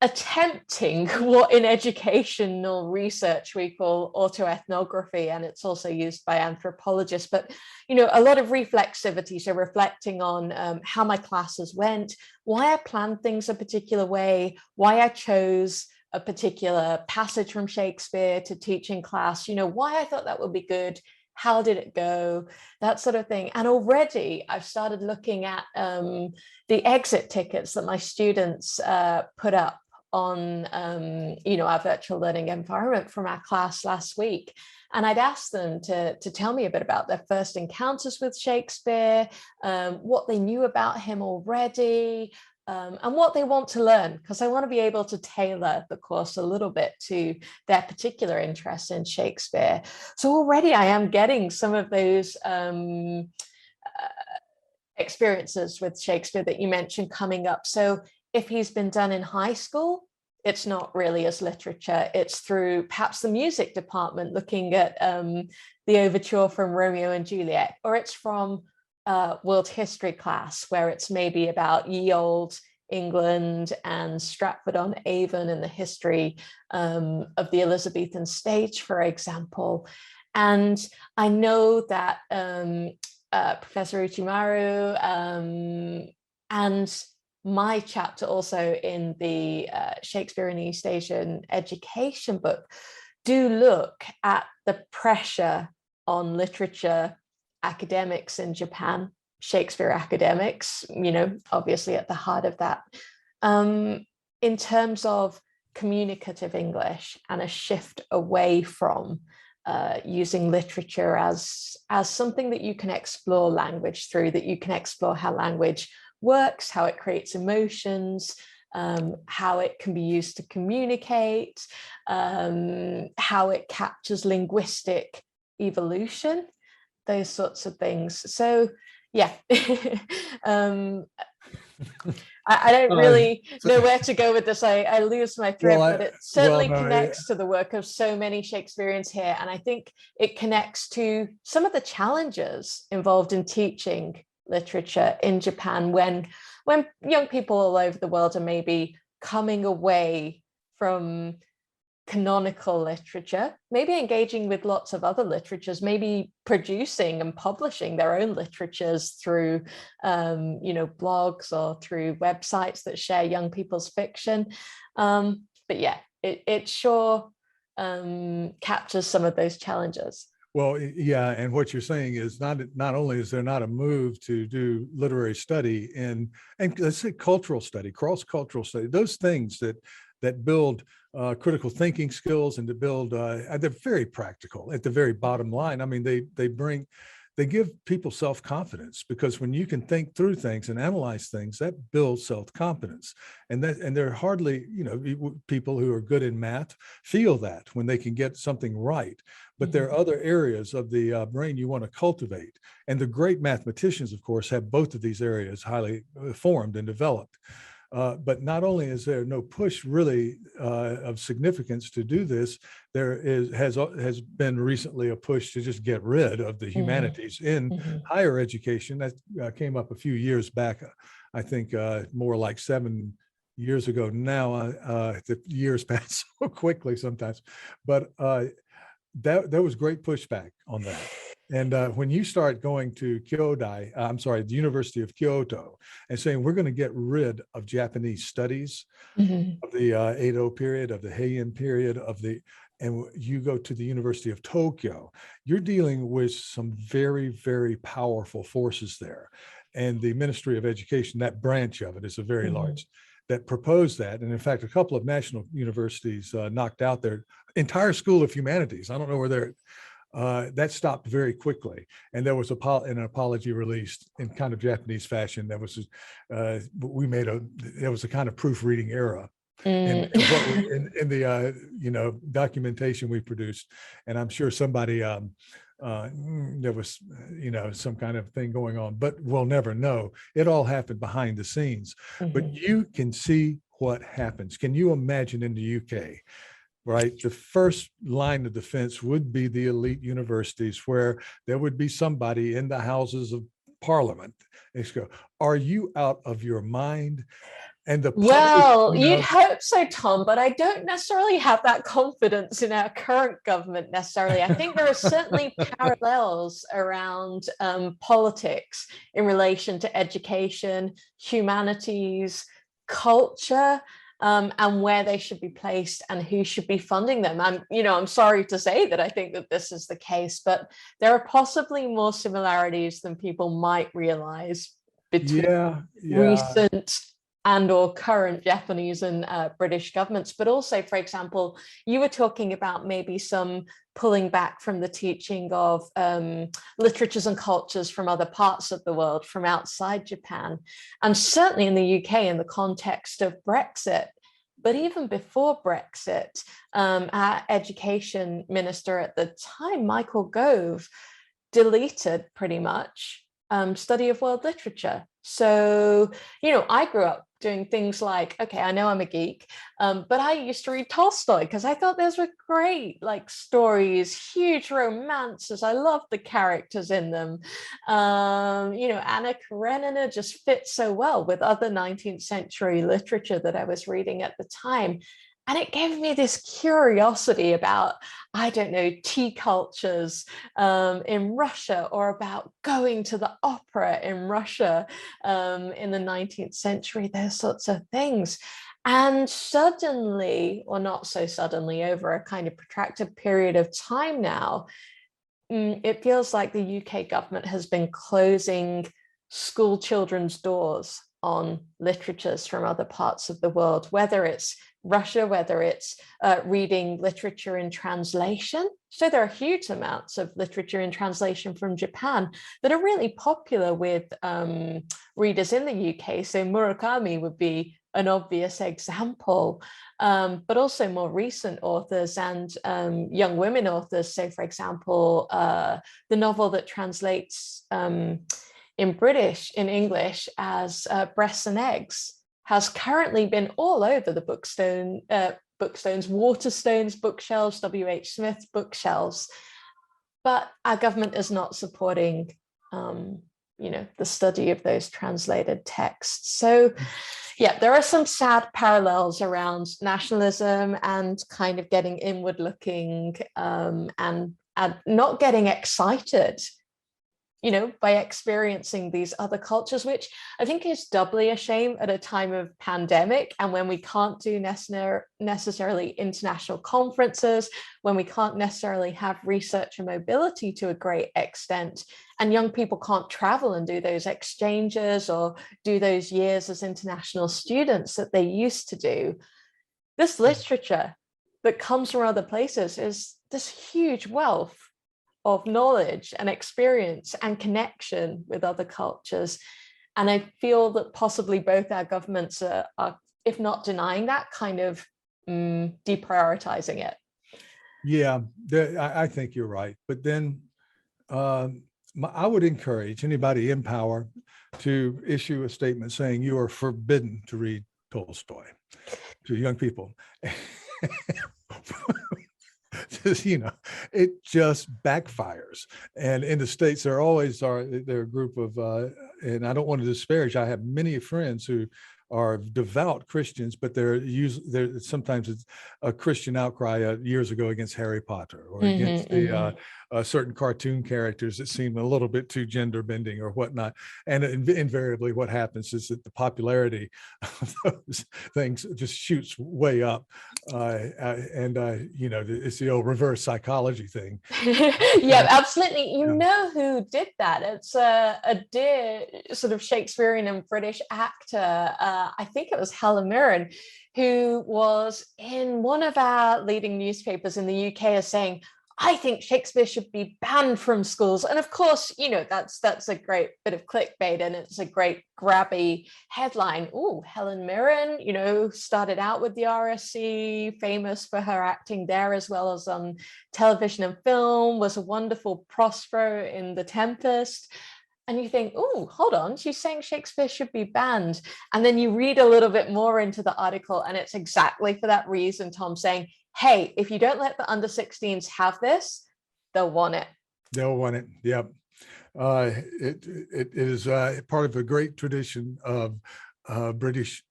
attempting what in educational research we call autoethnography, and it's also used by anthropologists, but a lot of reflexivity, so reflecting on how my classes went, why I planned things a particular way, why I chose a particular passage from Shakespeare to teach in class, why I thought that would be good, how did it go, that sort of thing. And already I've started looking at the exit tickets that my students put up on our virtual learning environment from our class last week. And I'd asked them to tell me a bit about their first encounters with Shakespeare, what they knew about him already, and what they want to learn, because I want to be able to tailor the course a little bit to their particular interest in Shakespeare. So already I am getting some of those experiences with Shakespeare that you mentioned coming up. So if he's been done in high school, it's not really as literature. It's through perhaps the music department looking at the overture from Romeo and Juliet, or it's from world history class, where it's maybe about ye old England and Stratford-on-Avon and the history of the Elizabethan stage, for example. And I know that Professor Uchimaru and my chapter also in the Shakespearean East Asian education book do look at the pressure on literature academics in Japan, Shakespeare academics, obviously at the heart of that, in terms of communicative English and a shift away from using literature as something that you can explore language through, that you can explore how language works, how it creates emotions, how it can be used to communicate, how it captures linguistic evolution, those sorts of things. So yeah, I don't really know where to go with this. I lose my thread, but it certainly connects to the work of so many Shakespeareans here. And I think it connects to some of the challenges involved in teaching literature in Japan when young people all over the world are maybe coming away from canonical literature, maybe engaging with lots of other literatures, maybe producing and publishing their own literatures through blogs or through websites that share young people's fiction. But yeah, it sure captures some of those challenges.
Well, yeah, and what you're saying is not only is there not a move to do literary study and let's say cultural study, cross-cultural study, those things that build critical thinking skills and to build, they're very practical at the very bottom line. I mean, they give people self-confidence, because when you can think through things and analyze things, that builds self-confidence. And they're hardly, people who are good in math feel that when they can get something right. But there are other areas of the brain you want to cultivate. And the great mathematicians, of course, have both of these areas highly formed and developed. But not only is there no push really of significance to do this, there has been recently a push to just get rid of the humanities in higher education. That came up a few years back, I think more like 7 years ago now. The years pass so quickly sometimes, but there was great pushback on that. And when you start going to the University of Kyoto, and saying we're going to get rid of Japanese studies of the Edo period, of the Heian period, and you go to the University of Tokyo, you're dealing with some very, very powerful forces there. And the Ministry of Education, that branch of it, is a very large, that proposed that. And in fact, a couple of national universities knocked out their entire School of Humanities. I don't know where they're that stopped very quickly, and there was an apology released in kind of Japanese fashion. That was there was a kind of proofreading error in the documentation we produced, and I'm sure somebody there was some kind of thing going on, but we'll never know. It all happened behind the scenes, but you can see what happens. Can you imagine in the UK? Right, the first line of defense would be the elite universities, where there would be somebody in the Houses of Parliament. They go, "Are you out of your mind?" And the public,
you'd hope so, Tom, but I don't necessarily have that confidence in our current government necessarily. I think there are certainly parallels around politics in relation to education, humanities, culture. And where they should be placed and who should be funding them. I'm sorry to say that I think that this is the case, but there are possibly more similarities than people might realize between recent and or current Japanese and British governments. But also, for example, you were talking about maybe some pulling back from the teaching of literatures and cultures from other parts of the world, from outside Japan. And certainly in the UK, in the context of Brexit, but even before Brexit, our education minister at the time, Michael Gove, deleted pretty much study of world literature. So, I grew up doing things like, okay, I know I'm a geek, but I used to read Tolstoy because I thought those were great, like stories, huge romances. I loved the characters in them. Anna Karenina just fits so well with other 19th century literature that I was reading at the time. And it gave me this curiosity about, I don't know, tea cultures in Russia, or about going to the opera in Russia in the 19th century, those sorts of things. And suddenly, or not so suddenly, over a kind of protracted period of time now, it feels like the UK government has been closing school children's doors on literatures from other parts of the world, whether it's Russia, whether it's reading literature in translation. So there are huge amounts of literature in translation from Japan that are really popular with readers in the UK. So Murakami would be an obvious example, but also more recent authors and young women authors. So, for example, the novel that translates in English as Breasts and Eggs has currently been all over the bookstones, Waterstones bookshelves, W.H. Smith bookshelves. But our government is not supporting, the study of those translated texts. So, yeah, there are some sad parallels around nationalism and kind of getting inward looking and not getting excited by experiencing these other cultures, which I think is doubly a shame at a time of pandemic, and when we can't do necessarily international conferences, when we can't necessarily have research and mobility to a great extent, and young people can't travel and do those exchanges or do those years as international students that they used to do. This literature that comes from other places is this huge wealth of knowledge and experience and connection with other cultures. And I feel that possibly both our governments are, if not denying that, kind of deprioritizing it.
Yeah, I think you're right. But then I would encourage anybody in power to issue a statement saying you are forbidden to read Tolstoy to young people. It just backfires. And in the States, there are a group of, and I don't want to disparage, I have many friends who are devout Christians, but sometimes it's a Christian outcry years ago against Harry Potter or against the certain cartoon characters that seem a little bit too gender bending or whatnot. And invariably what happens is that the popularity of those things just shoots way up. It's the old reverse psychology thing.
Yeah, absolutely. You know who did that? It's a dear sort of Shakespearean and British actor. I think it was Helen Mirren, who was in one of our leading newspapers in the UK as saying, I think Shakespeare should be banned from schools. And of course, that's a great bit of clickbait, and it's a great grabby headline. Oh, Helen Mirren, started out with the RSC, famous for her acting there as well as on television and film, was a wonderful Prospero in The Tempest. And you think, oh, hold on, she's saying Shakespeare should be banned. And then you read a little bit more into the article, and it's exactly for that reason, Tom, saying, hey, if you don't let the under 16s have this, they'll want it.
They'll want it. Yep. It is part of a great tradition of British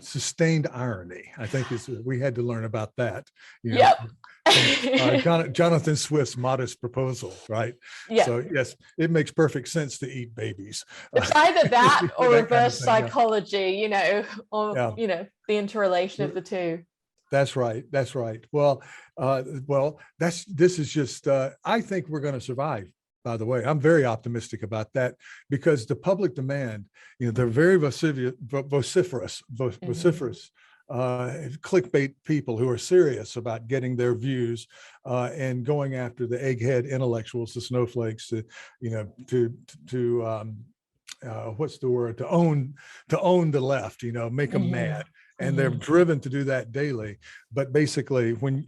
sustained irony. I think we had to learn about that.
Yep.
Jonathan Swift's Modest Proposal, right?
Yeah.
So yes, it makes perfect sense to eat babies.
It's either that or that reverse psychology, or the interrelation of the two.
That's right. That's right. Well, this is just. I think we're going to survive by the way. I'm very optimistic about that because the public demand, they're very vociferous, clickbait people who are serious about getting their views and going after the egghead intellectuals, the snowflakes, what's the word, to own the left, make them mad. And they're driven to do that daily. But basically, when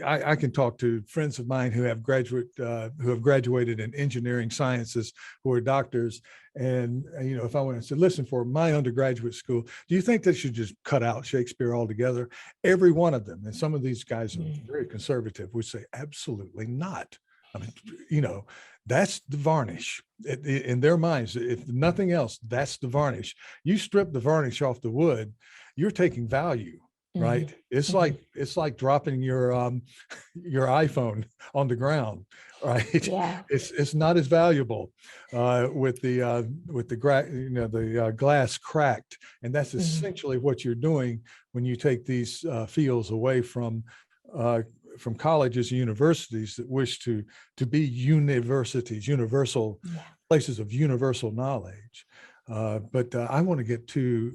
I can talk to friends of mine who have graduated in engineering sciences, who are doctors, and if I went and said, listen, for my undergraduate school, do you think they should just cut out Shakespeare altogether? Every one of them, and some of these guys are very conservative, would say, absolutely not. I mean, that's the varnish in their minds. If nothing else, that's the varnish. You strip the varnish off the wood, you're taking value, right? It's like dropping your iPhone on the ground, right?
Yeah.
It's not as valuable with the glass cracked, and that's essentially what you're doing when you take these fields away from colleges and universities that wish to be universities, universal places of universal knowledge. But I want to get to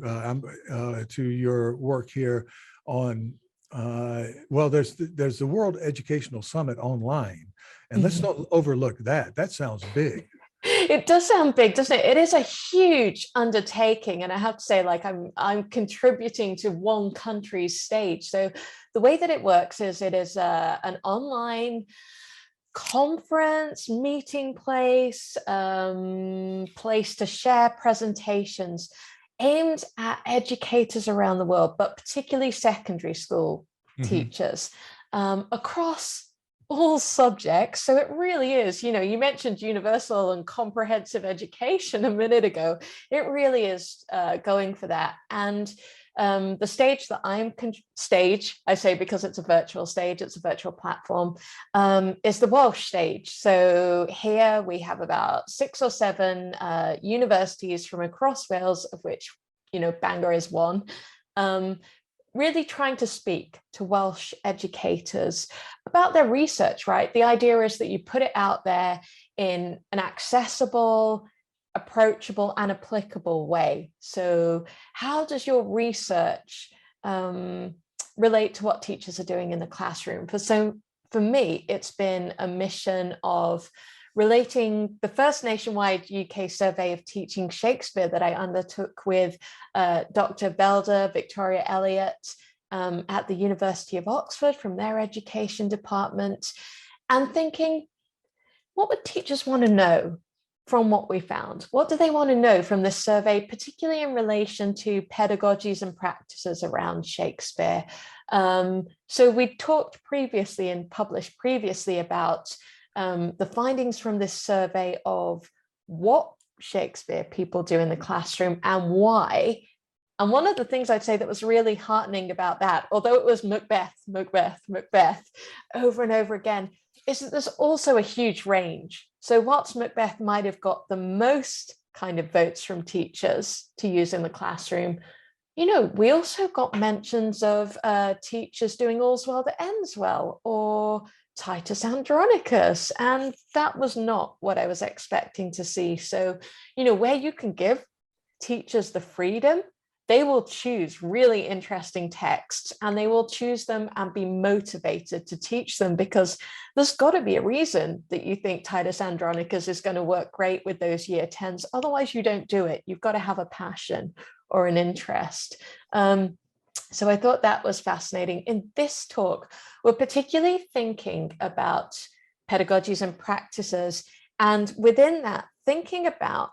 your work here on, there's the World Educational Summit online, and let's not overlook that. That sounds big.
It does sound big, doesn't it? It is a huge undertaking, and I have to say, like, I'm contributing to one country's stage. So the way that it works is it is an online conference, meeting place, place to share presentations aimed at educators around the world, but particularly secondary school teachers across all subjects. So it really is, you mentioned universal and comprehensive education a minute ago. It really is going for that. And the stage that I say because it's a virtual stage, it's a virtual platform, is the Welsh stage. So here we have about 6 or 7 universities from across Wales, of which, Bangor is one, really trying to speak to Welsh educators about their research, right? The idea is that you put it out there in an accessible, approachable and applicable way. So how does your research relate to what teachers are doing in the classroom? For me, it's been a mission of relating the first nationwide UK survey of teaching Shakespeare that I undertook with Dr. Belder, Victoria Elliott at the University of Oxford from their education department, and thinking, what would teachers want to know from what we found? What do they want to know from this survey, particularly in relation to pedagogies and practices around Shakespeare? So we talked previously and published previously about the findings from this survey of what Shakespeare people do in the classroom and why. And one of the things I'd say that was really heartening about that, although it was Macbeth over and over again, is that there's also a huge range. So whilst Macbeth might have got the most kind of votes from teachers to use in the classroom, we also got mentions of teachers doing All's Well That Ends Well, or Titus Andronicus, and that was not what I was expecting to see. So, where you can give teachers the freedom, they will choose really interesting texts and they will choose them and be motivated to teach them, because there's got to be a reason that you think Titus Andronicus is going to work great with those year 10s. Otherwise, you don't do it. You've got to have a passion or an interest. So I thought that was fascinating. In this talk, we're particularly thinking about pedagogies and practices, and within that, thinking about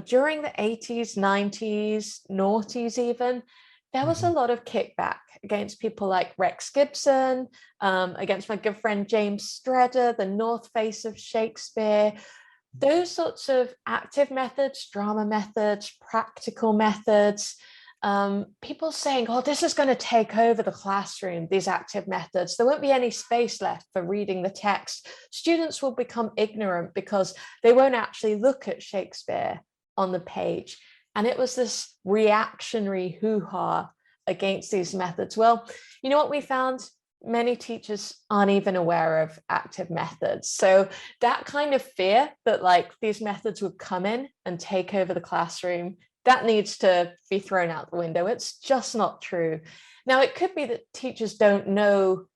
during the 80s, 90s, noughties even, there was a lot of kickback against people like Rex Gibson, against my good friend James Stredder, the North Face of Shakespeare. Those sorts of active methods, drama methods, practical methods, people saying, oh, this is going to take over the classroom, these active methods. There won't be any space left for reading the text. Students will become ignorant because they won't actually look at Shakespeare on the page. And it was this reactionary hoo-ha against these methods. Well, you know what we found? many teachers aren't even aware of active methods. So that kind of fear that like these methods would come in and take over the classroom, that needs to be thrown out the window. It's just not true. Now, it could be that teachers don't know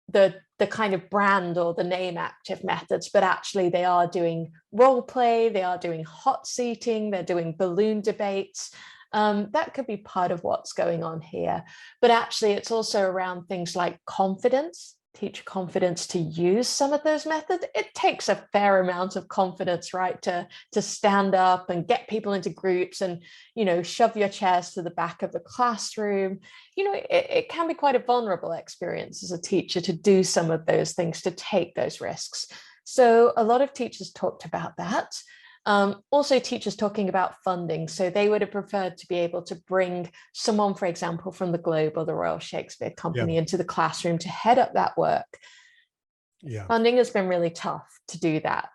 the kind of brand or the name active methods, but actually they are doing role play, they are doing hot seating, they're doing balloon debates. That could be part of what's going on here. But actually, it's also around things like confidence, teacher confidence to use some of those methods. It takes a fair amount of confidence, right, to stand up and get people into groups and, shove your chairs to the back of the classroom. It can be quite a vulnerable experience as a teacher to do some of those things, to take those risks. So a lot of teachers talked about that. Also, teachers talking about funding. So they would have preferred to be able to bring someone, for example, from the Globe or the Royal Shakespeare Company into the classroom to head up that work.
Yeah.
Funding has been really tough to do that.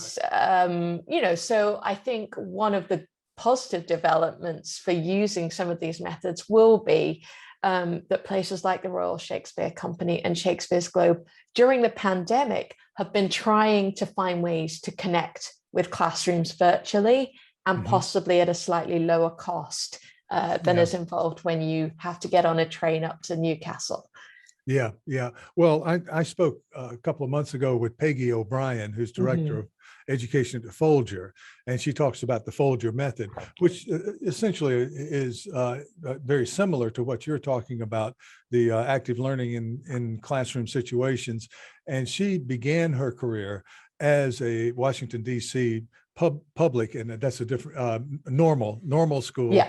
So I think one of the positive developments for using some of these methods will be that places like the Royal Shakespeare Company and Shakespeare's Globe during the pandemic have been trying to find ways to connect with classrooms virtually and possibly at a slightly lower cost than is involved when you have to get on a train up to Newcastle.
Yeah. Well, I spoke a couple of months ago with Peggy O'Brien, who's director of education at Folger, and she talks about the Folger method, which essentially is very similar to what you're talking about, the active learning in classroom situations. And she began her career as a Washington, D.C. public, and that's a different normal school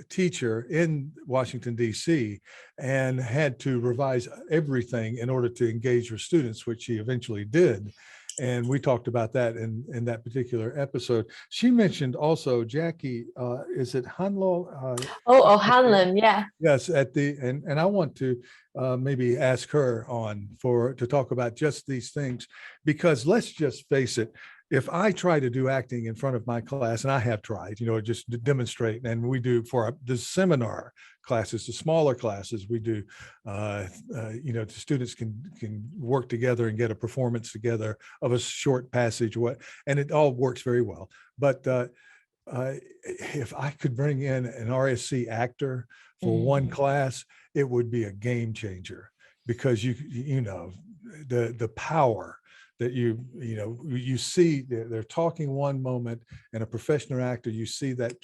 teacher in Washington, D.C., and had to revise everything in order to engage her students, which she eventually did. And we talked about that in that particular episode. She mentioned also, Jackie, is it Hanlo?
Hanlon, yeah.
Yes, and I want to maybe ask her to talk about just these things, because let's just face it, if I try to do acting in front of my class, and I have tried, just to demonstrate, and we do for the seminar classes, the smaller classes, we do, the students can work together and get a performance together of a short passage, and it all works very well. But if I could bring in an RSC actor for one class, it would be a game changer, because the power that you see, they're talking one moment, and a professional actor, you see that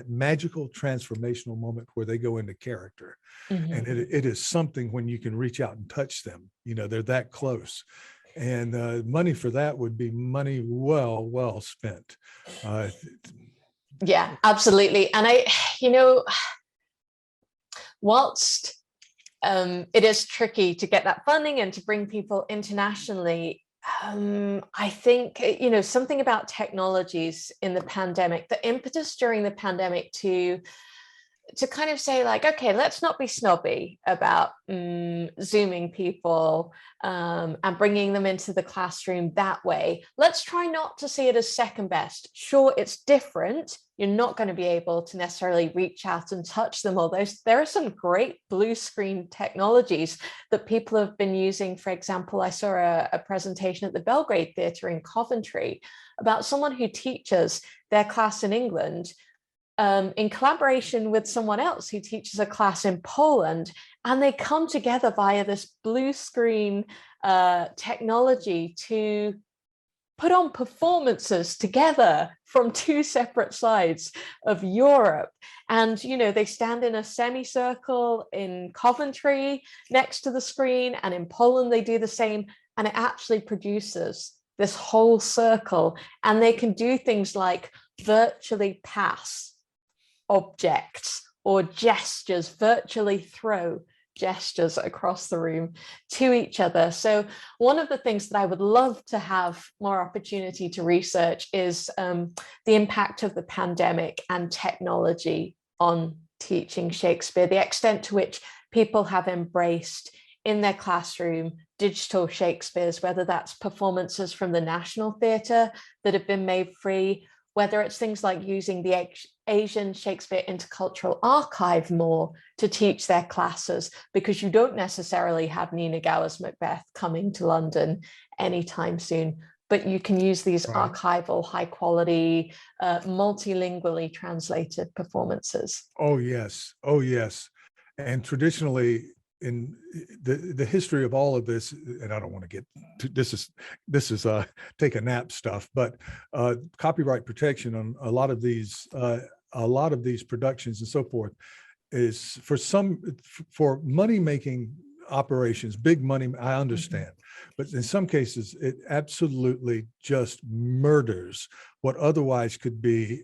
magical transformational moment where they go into character. And it is something when you can reach out and touch them, they're that close. And money for that would be money well spent.
Yeah, absolutely. And whilst it is tricky to get that funding and to bring people internationally, I think, something about technologies in the pandemic, the impetus during the pandemic to kind of say, like, okay, let's not be snobby about Zooming people and bringing them into the classroom that way. Let's try not to see it as second best. Sure, it's different. You're not going to be able to necessarily reach out and touch them. Although there are some great blue screen technologies that people have been using. For example, I saw a presentation at the Belgrade Theatre in Coventry about someone who teaches their class in England in collaboration with someone else who teaches a class in Poland, and they come together via this blue screen technology to put on performances together from two separate sides of Europe. And, they stand in a semicircle in Coventry next to the screen, and in Poland they do the same, and it actually produces this whole circle. And they can do things like virtually pass objects or gestures, virtually throw gestures across the room to each other. So one of the things that I would love to have more opportunity to research is the impact of the pandemic and technology on teaching Shakespeare, the extent to which people have embraced in their classroom digital Shakespeares, whether that's performances from the National Theatre that have been made free, whether it's things like using the Asian Shakespeare Intercultural Archive more to teach their classes, because you don't necessarily have Nina Gower's Macbeth coming to London anytime soon, but you can use these
Right.
archival, high quality, multilingually translated performances.
Oh, yes. Oh, yes. And traditionally, in the history of all of this, and I don't want to get to, this is take a nap stuff, but copyright protection on a lot of these productions and so forth is for money making operations, big money. I understand, but in some cases, it absolutely just murders what otherwise could be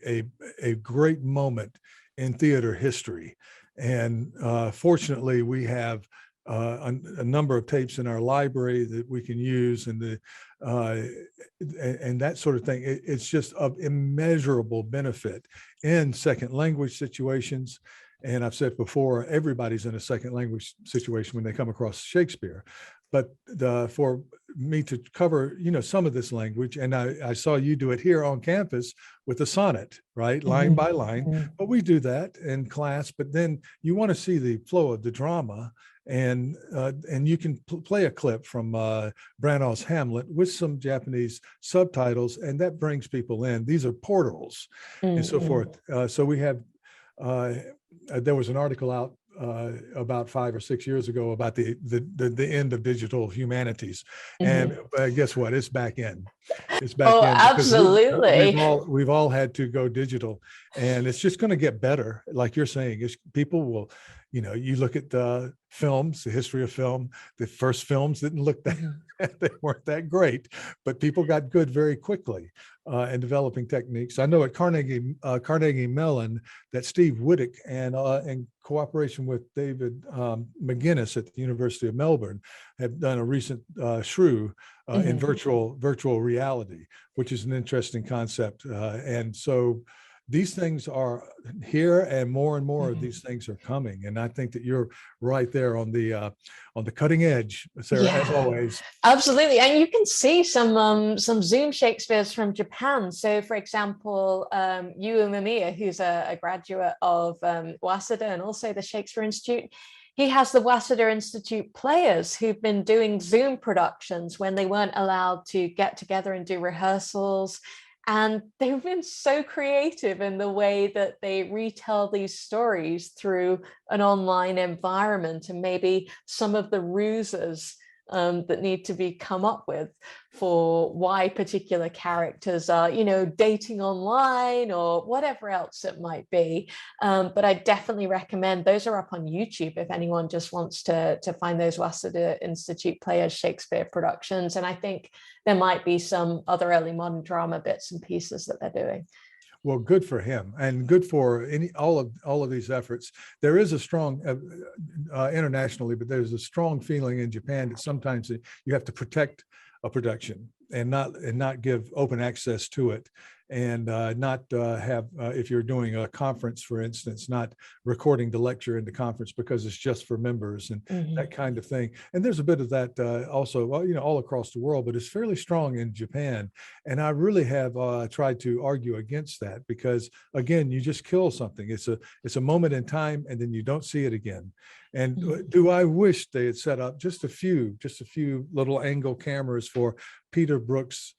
a great moment in theater history. And fortunately, we have a number of tapes in our library that we can use, and that sort of thing. It's just of immeasurable benefit in second language situations. And I've said before, everybody's in a second language situation when they come across Shakespeare. But for me to cover, some of this language, and I saw you do it here on campus with a sonnet, right, line by line. But we do that in class. But then you want to see the flow of the drama, and you can play a clip from Branagh's Hamlet with some Japanese subtitles, and that brings people in. These are portals and so forth. So we have. There was an article out about 5 or 6 years ago about the end of digital humanities, and guess what? It's back in. It's back in.
Absolutely.
We've all had to go digital, and it's just going to get better. Like you're saying, people will. You look at the films, the history of film. The first films didn't look that they weren't that great, but people got good very quickly in developing techniques. I know at Carnegie Mellon that Steve Wittick and in cooperation with David McGuinness at the University of Melbourne have done a recent shrew in virtual reality, which is an interesting concept. And so these things are here, and more of these things are coming. And I think that you're right there on the cutting edge, Sarah, as always.
Absolutely. And you can see some Zoom Shakespeares from Japan. So for example, Yu Mamiya, who's a graduate of Waseda and also the Shakespeare Institute, he has the Waseda Institute players who've been doing Zoom productions when they weren't allowed to get together and do rehearsals. And they've been so creative in the way that they retell these stories through an online environment, and maybe some of the ruses that need to be come up with for why particular characters are, dating online or whatever else it might be. But I definitely recommend those are up on YouTube if anyone just wants to find those Waseda Institute players Shakespeare productions. And I think there might be some other early modern drama bits and pieces that they're doing.
Well, good for him, and good for all of these efforts. There is a strong internationally, but there's a strong feeling in Japan that sometimes you have to protect a production and not give open access to it, and not have if you're doing a conference, for instance, not recording the lecture in the conference because it's just for members and that kind of thing. And there's a bit of that also, all across the world, but it's fairly strong in Japan. And I really have tried to argue against that, because again, you just kill something. It's a moment in time, and then you don't see it again. And do I wish they had set up just a few little angle cameras for Peter Brook's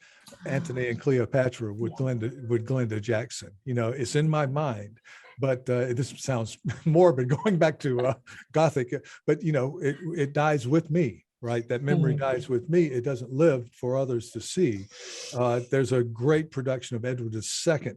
Antony and Cleopatra with Glenda Jackson. It's in my mind, but this sounds morbid going back to Gothic, but it dies with me, right? That memory dies with me. It doesn't live for others to see. There's a great production of Edward II.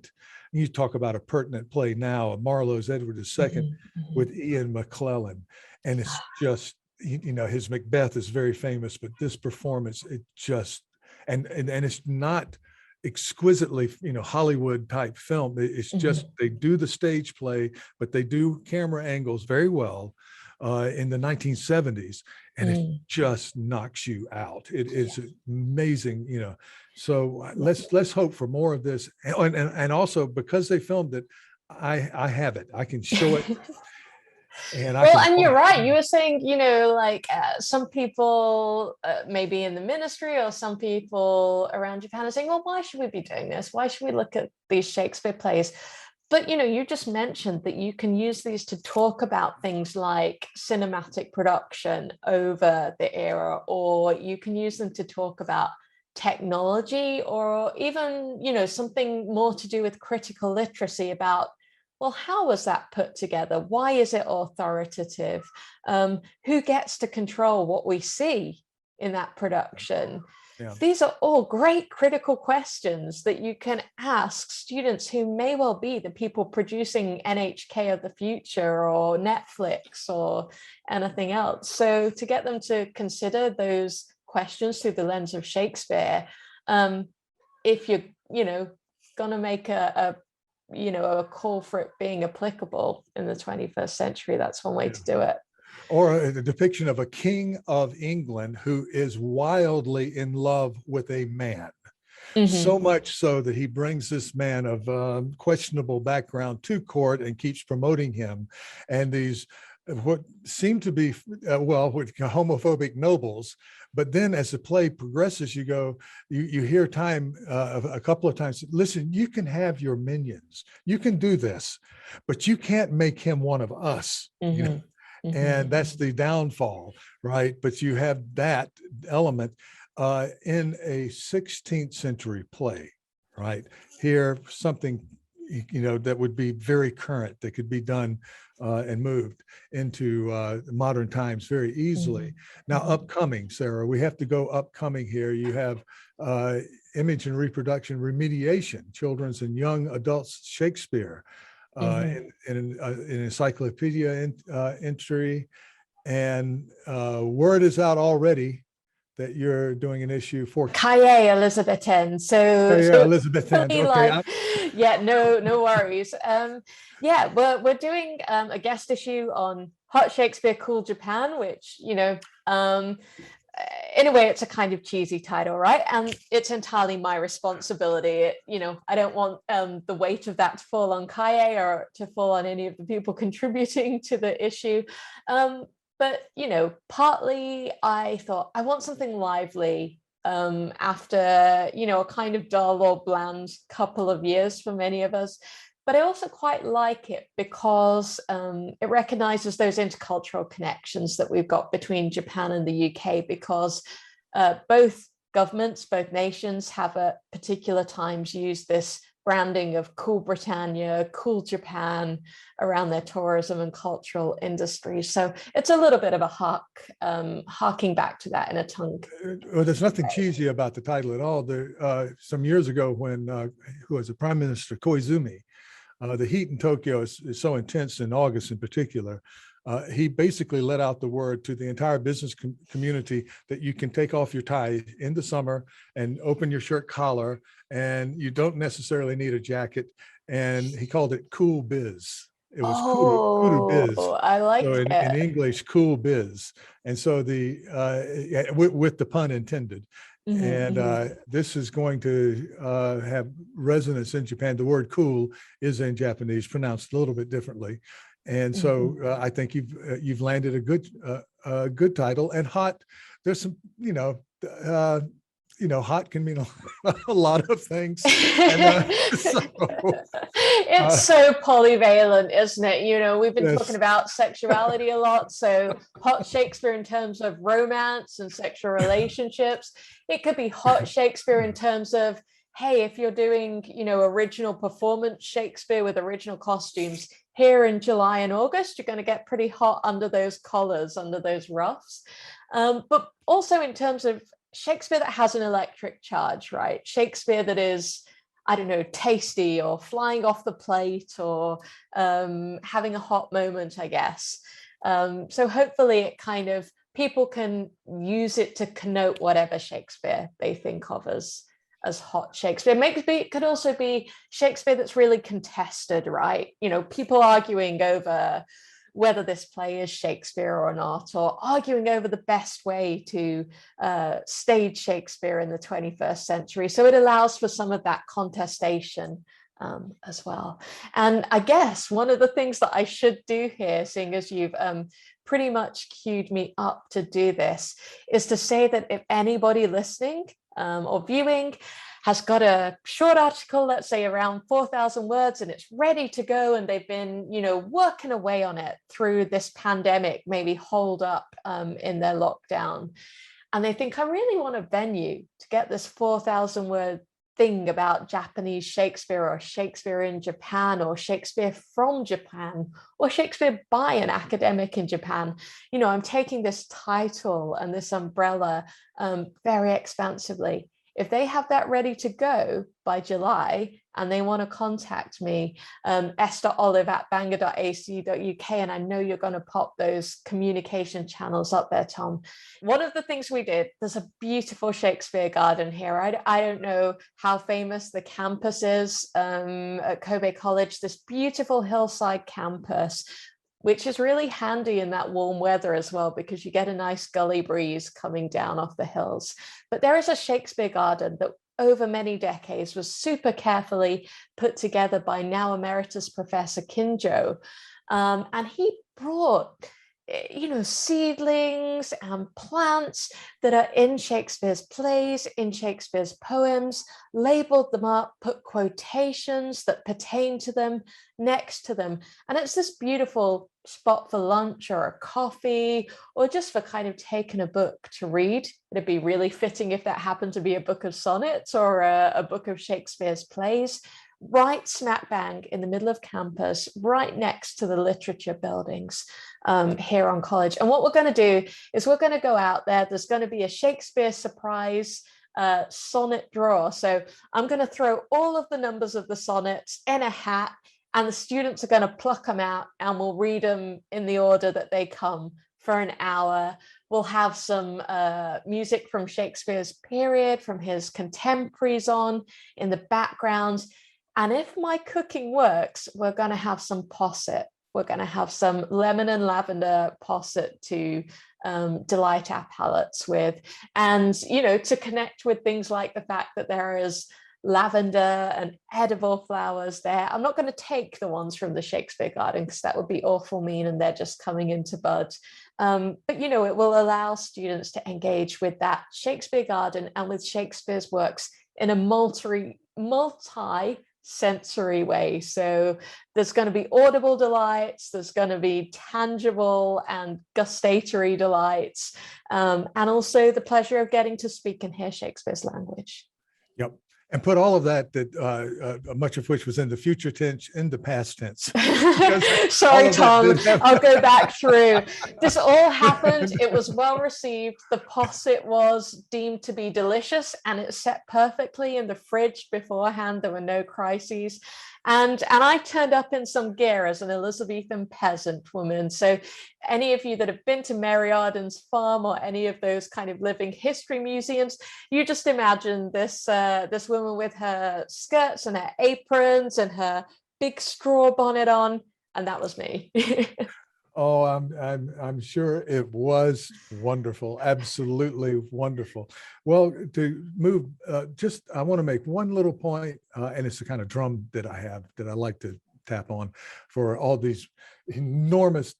You talk about a pertinent play now, Marlowe's Edward II with Ian McClellan. And it's just, his Macbeth is very famous, but this performance, it just, and it's not exquisitely, Hollywood type film. It's just, they do the stage play, but they do camera angles very well in the 1970s, and it just knocks you out. It is amazing, So let's hope for more of this, and also because they filmed it, I have it. I can show it. And I
Well,
can
and you're
talk.
right. You were saying, like some people maybe in the ministry or some people around Japan are saying, well, why should we be doing this? Why should we look at these Shakespeare plays? But, you just mentioned that you can use these to talk about things like cinematic production over the era, or you can use them to talk about technology, or even, something more to do with critical literacy about, well, how was that put together? Why is it authoritative? Who gets to control what we see in that production?
Yeah.
These are all great critical questions that you can ask students who may well be the people producing NHK of the future or Netflix or anything else. So to get them to consider those questions through the lens of Shakespeare, if you're, going to make a call for it being applicable in the 21st century, that's one way to do it.
Or the depiction of a king of England who is wildly in love with a man. So much so that he brings this man of questionable background to court and keeps promoting him. And these, what seem to be, with homophobic nobles. But then as the play progresses, you hear a couple of times, listen, you can have your minions. You can do this, but you can't make him one of us. And that's the downfall, right? But you have that element in a 16th century play, right? Here, something, that would be very current, that could be done and moved into modern times very easily. Now, upcoming, Sarah, we have to go upcoming here. You have image and reproduction remediation, children's and young adults Shakespeare, in an encyclopedia entry, and word is out already that you're doing an issue for
Kaye Elizabethan. So
Elizabethan. Okay.
Yeah, no worries. We're doing a guest issue on Hot Shakespeare, Cool Japan, which in a way it's a kind of cheesy title, right? And it's entirely my responsibility. I don't want the weight of that to fall on Kaye or to fall on any of the people contributing to the issue. But partly I thought I want something lively after a kind of dull or bland couple of years for many of us. But I also quite like it because it recognizes those intercultural connections that we've got between Japan and the UK, because both governments, both nations have at particular times used this branding of cool Britannia, cool Japan around their tourism and cultural industries. So it's a little bit of a harking back to that in a tongue.
Well, there's nothing cheesy about the title at all. Some years ago when, who was the Prime Minister, Koizumi, the heat in Tokyo is so intense in August in particular. He basically let out the word to the entire business community that you can take off your tie in the summer and open your shirt collar, and you don't necessarily need a jacket. And he called it cool biz. It was cool biz.
I like
so
it.
In English, cool biz. And so with the pun intended. This is going to have resonance in Japan. The word cool is in Japanese, pronounced a little bit differently. And so I think you've landed a good title. And hot, there's some, hot can mean a lot of things. And,
it's so polyvalent, isn't it? We've been talking about sexuality a lot. So hot Shakespeare in terms of romance and sexual relationships. It could be hot Shakespeare in terms of, hey, if you're doing, original performance Shakespeare with original costumes, here in July and August, you're going to get pretty hot under those collars, under those ruffs. But also in terms of Shakespeare that has an electric charge, right? Shakespeare that is, I don't know, tasty or flying off the plate or having a hot moment, I guess. So hopefully it kind of, people can use it to connote whatever Shakespeare they think of as hot Shakespeare. It could also be Shakespeare that's really contested, right? People arguing over whether this play is Shakespeare or not, or arguing over the best way to stage Shakespeare in the 21st century. So it allows for some of that contestation as well. And I guess one of the things that I should do here, seeing as you've pretty much queued me up to do this, is to say that if anybody listening or viewing has got a short article, let's say around 4,000 words, and it's ready to go, and they've been, working away on it through this pandemic, maybe holed up in their lockdown, and they think, I really want a venue to get this 4,000 word thing about Japanese Shakespeare, or Shakespeare in Japan, or Shakespeare from Japan, or Shakespeare by an academic in Japan. I'm taking this title and this umbrella very expansively. If they have that ready to go by July and they want to contact me, s.olive@bangor.ac.uk, and I know you're going to pop those communication channels up there, Tom. One of the things we did, there's a beautiful Shakespeare garden here. I don't know how famous the campus is at Kobe College, this beautiful hillside campus, which is really handy in that warm weather as well, because you get a nice gully breeze coming down off the hills. But there is a Shakespeare garden that over many decades was super carefully put together by now Emeritus Professor Kinjo. And he brought seedlings and plants that are in Shakespeare's plays, in Shakespeare's poems, labeled them up, put quotations that pertain to them next to them. And it's this beautiful spot for lunch or a coffee, or just for kind of taking a book to read. It'd be really fitting if that happened to be a book of sonnets or a book of Shakespeare's plays, right smack bang in the middle of campus, right next to the literature buildings here on college. And what we're going to do is we're going to go out there. There's going to be a Shakespeare surprise sonnet draw. So I'm going to throw all of the numbers of the sonnets in a hat, and the students are going to pluck them out, and we'll read them in the order that they come for an hour. We'll have some music from Shakespeare's period, from his contemporaries on in the background. And if my cooking works, we're going to have some posset. We're going to have some lemon and lavender posset to delight our palates with. And, to connect with things like the fact that there is lavender and edible flowers there. I'm not going to take the ones from the Shakespeare garden, because that would be awful mean, and they're just coming into bud. But, it will allow students to engage with that Shakespeare garden and with Shakespeare's works in a multi-sensory way. So there's going to be audible delights, there's going to be tangible and gustatory delights, and also the pleasure of getting to speak and hear Shakespeare's language.
Yep. And put all of that much of which was in the future tense, in the past tense.
Sorry, Tom, I'll go back through. This all happened. It was well received. The posset was deemed to be delicious, and it set perfectly in the fridge beforehand. There were no crises. And I turned up in some gear as an Elizabethan peasant woman. So any of you that have been to Mary Arden's farm or any of those kind of living history museums, you just imagine this woman with her skirts and her aprons and her big straw bonnet on, and that was me.
Oh, I'm sure it was wonderful, absolutely wonderful. Well, to move, I want to make one little point, and it's the kind of drum that I have that I like to tap on for all these enormous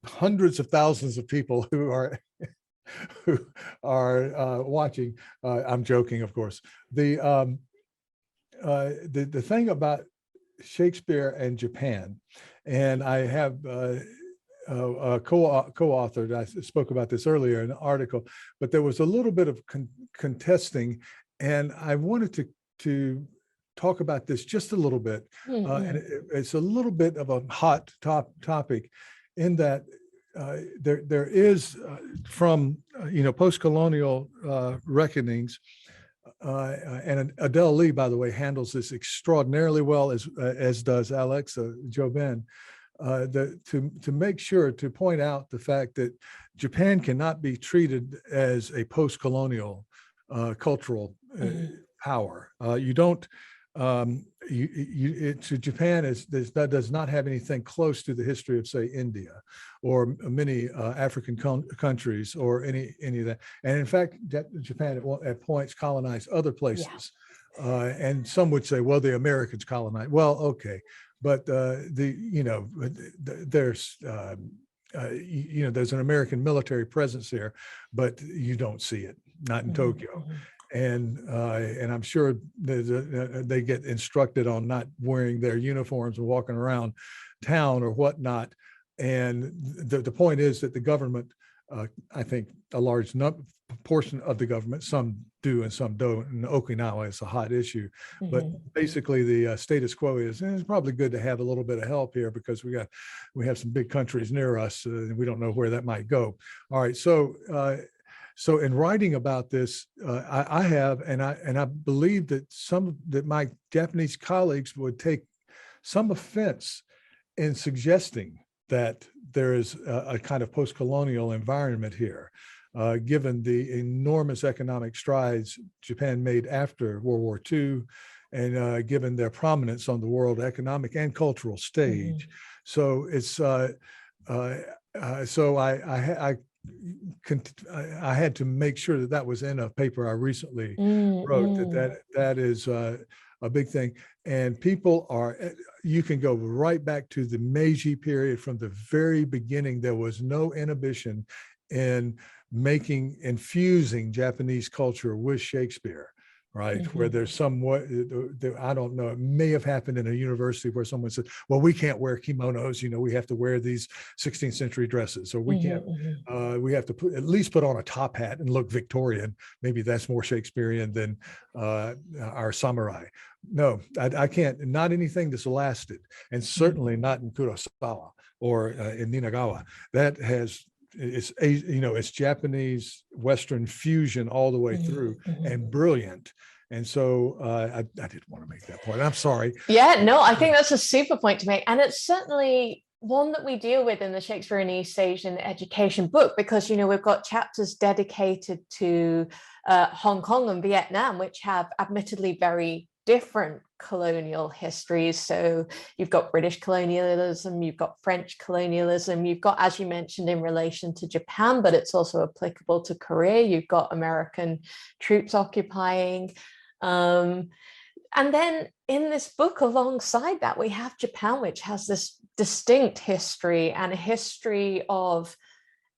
hundreds of thousands of people who are watching. I'm joking, of course. The thing about Shakespeare and Japan, and I have co-authored, I spoke about this earlier in an article, but there was a little bit of contesting, and I wanted to talk about this just a little bit. And it's a little bit of a hot topic, in that there is from post-colonial reckonings, and Adele Lee, by the way, handles this extraordinarily well, as does Alexa Jobin. To make sure to point out the fact that Japan cannot be treated as a post-colonial cultural power. You don't. Japan does not have anything close to the history of, say, India or many African countries or any of that. And in fact, Japan at points colonized other places. And some would say, well, the Americans colonized. Well, okay, but there's there's an American military presence here, but you don't see it, not in Tokyo. And I'm sure they get instructed on not wearing their uniforms and walking around town or whatnot. And the point is that the government, I think a large portion of the government, some do and some don't. In Okinawa, it's a hot issue, but basically the status quo is it's probably good to have a little bit of help here because we have some big countries near us, and we don't know where that might go. All right, so in writing about this, I have, and I believe that my Japanese colleagues would take some offense in suggesting that there is a kind of post-colonial environment here, given the enormous economic strides Japan made after World War II, and given their prominence on the world economic and cultural stage. So it's so I had to make sure that was in a paper I recently wrote, that is a big thing. And people you can go right back to the Meiji period. From the very beginning, there was no inhibition in infusing Japanese culture with Shakespeare, right? Where there's somewhat, I don't know, it may have happened in a university where someone said, well, we can't wear kimonos, we have to wear these 16th century dresses, or we can't, we have to at least put on a top hat and look Victorian. Maybe that's more Shakespearean than our samurai. No, I can't, not anything that's lasted, and certainly not in Kurosawa or in Ninagawa. That has, it's Japanese Western fusion all the way through, and brilliant. And so I didn't want to make that point. I'm sorry.
Yeah, no, I think that's a super point to make. And it's certainly one that we deal with in the Shakespearean East Asian education book, because, we've got chapters dedicated to Hong Kong and Vietnam, which have admittedly very different colonial histories. So you've got British colonialism, you've got French colonialism, you've got, as you mentioned, in relation to Japan, but it's also applicable to Korea. You've got American troops occupying. And then in this book, alongside that, we have Japan, which has this distinct history, and a history of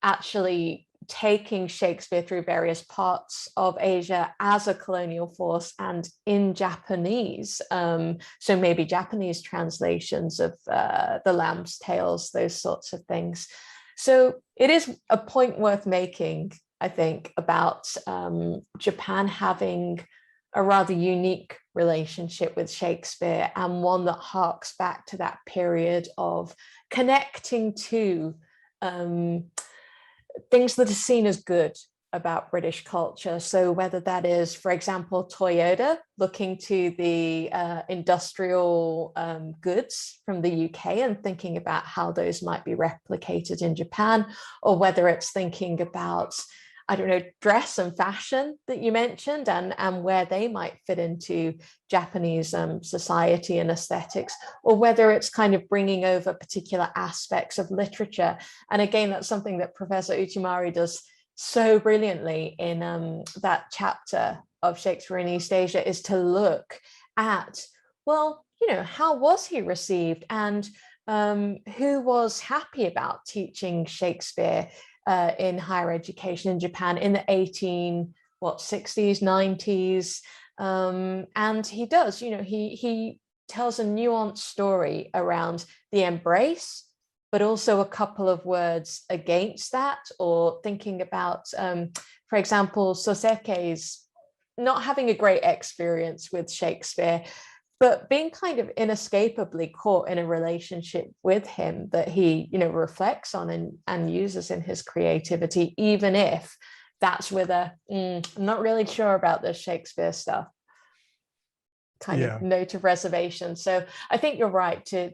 actually taking Shakespeare through various parts of Asia as a colonial force and in Japanese. So maybe Japanese translations of the Lamb's Tales, those sorts of things. So it is a point worth making, I think, about Japan having a rather unique relationship with Shakespeare, and one that harks back to that period of connecting to things that are seen as good about British culture. So whether that is, for example, Toyota looking to the industrial goods from the UK and thinking about how those might be replicated in Japan, or whether it's thinking about, I don't know, dress and fashion that you mentioned, and where they might fit into Japanese society and aesthetics, or whether it's kind of bringing over particular aspects of literature. And again, that's something that Professor Uchimari does so brilliantly in that chapter of Shakespeare in East Asia, is to look at, well, how was he received, and who was happy about teaching Shakespeare in higher education in Japan in the 60s, 90s. And he does, he tells a nuanced story around the embrace, but also a couple of words against that, or thinking about, for example, Soseke's not having a great experience with Shakespeare, but being kind of inescapably caught in a relationship with him that he, reflects on and uses in his creativity, even if that's with I'm not really sure about this Shakespeare stuff kind of note of reservation. So I think you're right to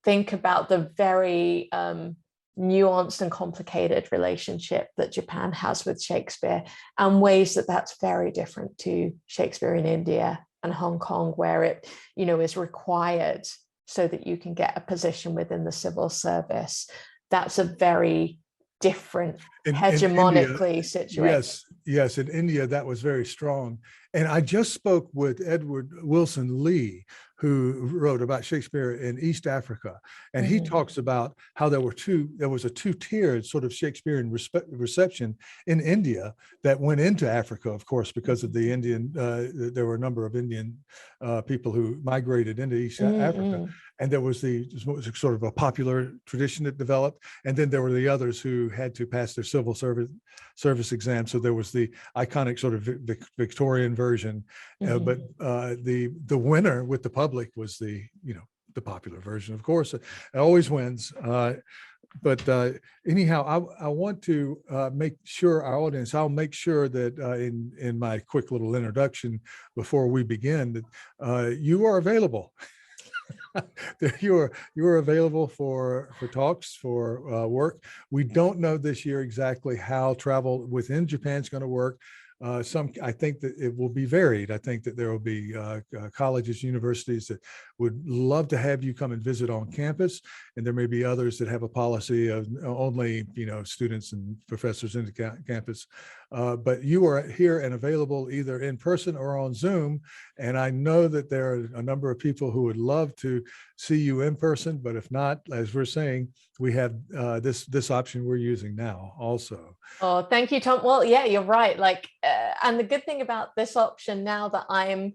think about the very nuanced and complicated relationship that Japan has with Shakespeare, and ways that that's very different to Shakespeare in India and Hong Kong, where it, is required so that you can get a position within the civil service. That's a very different, hegemonically situation.
Yes, in India, that was very strong. And I just spoke with Edward Wilson Lee, who wrote about Shakespeare in East Africa. And he talks about how there was a two-tiered sort of Shakespearean reception in India that went into Africa, of course, because of the Indian, there were a number of Indian people who migrated into East Africa. And there was sort of a popular tradition that developed. And then there were the others who had to pass their civil service exam. So there was the iconic sort of Victorian version, but the winner with the public was the popular version, of course. It always wins. But anyhow, I want to make sure our audience, I'll make sure that in my quick little introduction before we begin, that you are available. You're available for talks, for work. We don't know this year exactly how travel within Japan is going to work. I think that it will be varied. I think that there will be colleges, universities that would love to have you come and visit on campus, and there may be others that have a policy of only students and professors into campus. But you are here and available either in person or on Zoom, and I know that there are a number of people who would love to see you in person. But if not, as we're saying, we have this option we're using now also.
Oh, thank you, Tom. Well, yeah, you're right. And the good thing about this option now that I'm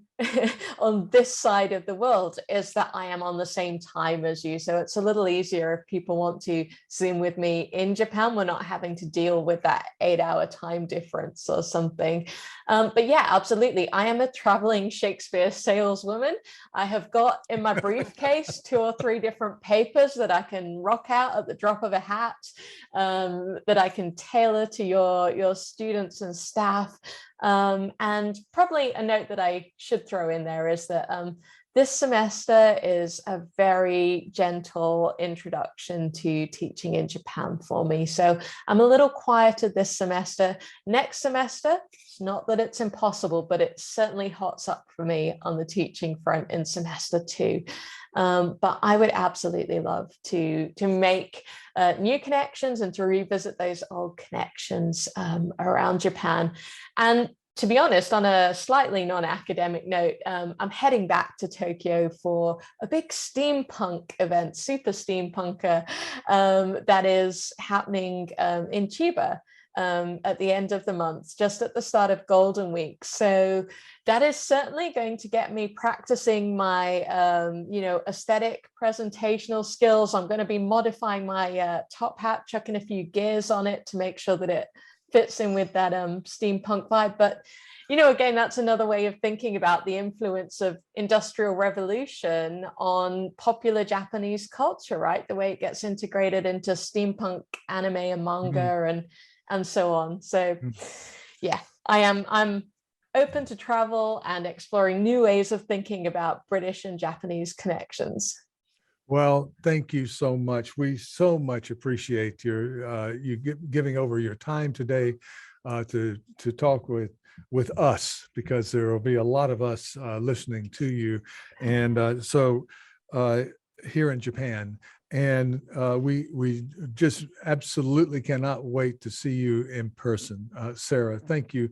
on this side of the world is that I am on the same time as you. So it's a little easier if people want to Zoom with me in Japan. We're not having to deal with that 8-hour time difference or something. But yeah, absolutely. I am a traveling Shakespeare saleswoman. I have got in my briefcase 2 or 3 different papers that I can rock out at the drop of a hat, that I can tailor to your students and staff. And probably a note that I should throw in there is that this semester is a very gentle introduction to teaching in Japan for me. So I'm a little quieter this semester. Next semester, it's not that it's impossible, but it certainly hots up for me on the teaching front in semester 2. But I would absolutely love to make new connections and to revisit those old connections around Japan. And to be honest, on a slightly non-academic note, I'm heading back to Tokyo for a big steampunk event, super steampunker, that is happening in Chiba at the end of the month, just at the start of Golden Week. So that is certainly going to get me practicing my, aesthetic presentational skills. I'm going to be modifying my top hat, chucking a few gears on it to make sure that it fits in with that steampunk vibe. But again, that's another way of thinking about the influence of Industrial Revolution on popular Japanese culture, right? The way it gets integrated into steampunk anime and manga and so on. So yeah, I'm open to travel and exploring new ways of thinking about British and Japanese connections.
Well, thank you so much. We so much appreciate you giving over your time today to talk with us, because there will be a lot of us listening to you, and so here in Japan. And we just absolutely cannot wait to see you in person. Sarah, thank you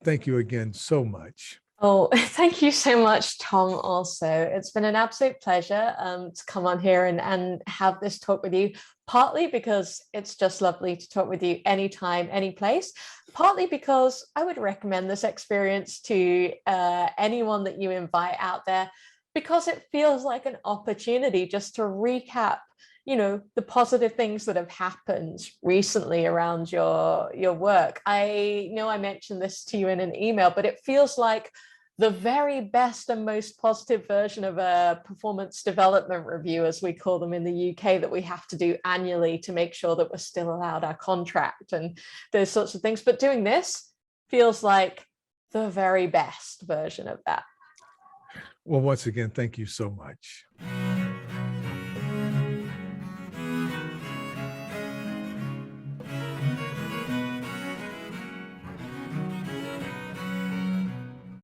again so much.
Oh, thank you so much, Tom, also. It's been an absolute pleasure to come on here and have this talk with you, partly because it's just lovely to talk with you anytime, any place, partly because I would recommend this experience to anyone that you invite out there, because it feels like an opportunity just to recap the positive things that have happened recently around your work. I know I mentioned this to you in an email, but it feels like the very best and most positive version of a performance development review, as we call them in the UK, that we have to do annually to make sure that we're still allowed our contract and those sorts of things. But doing this feels like the very best version of that.
Well, once again, thank you so much.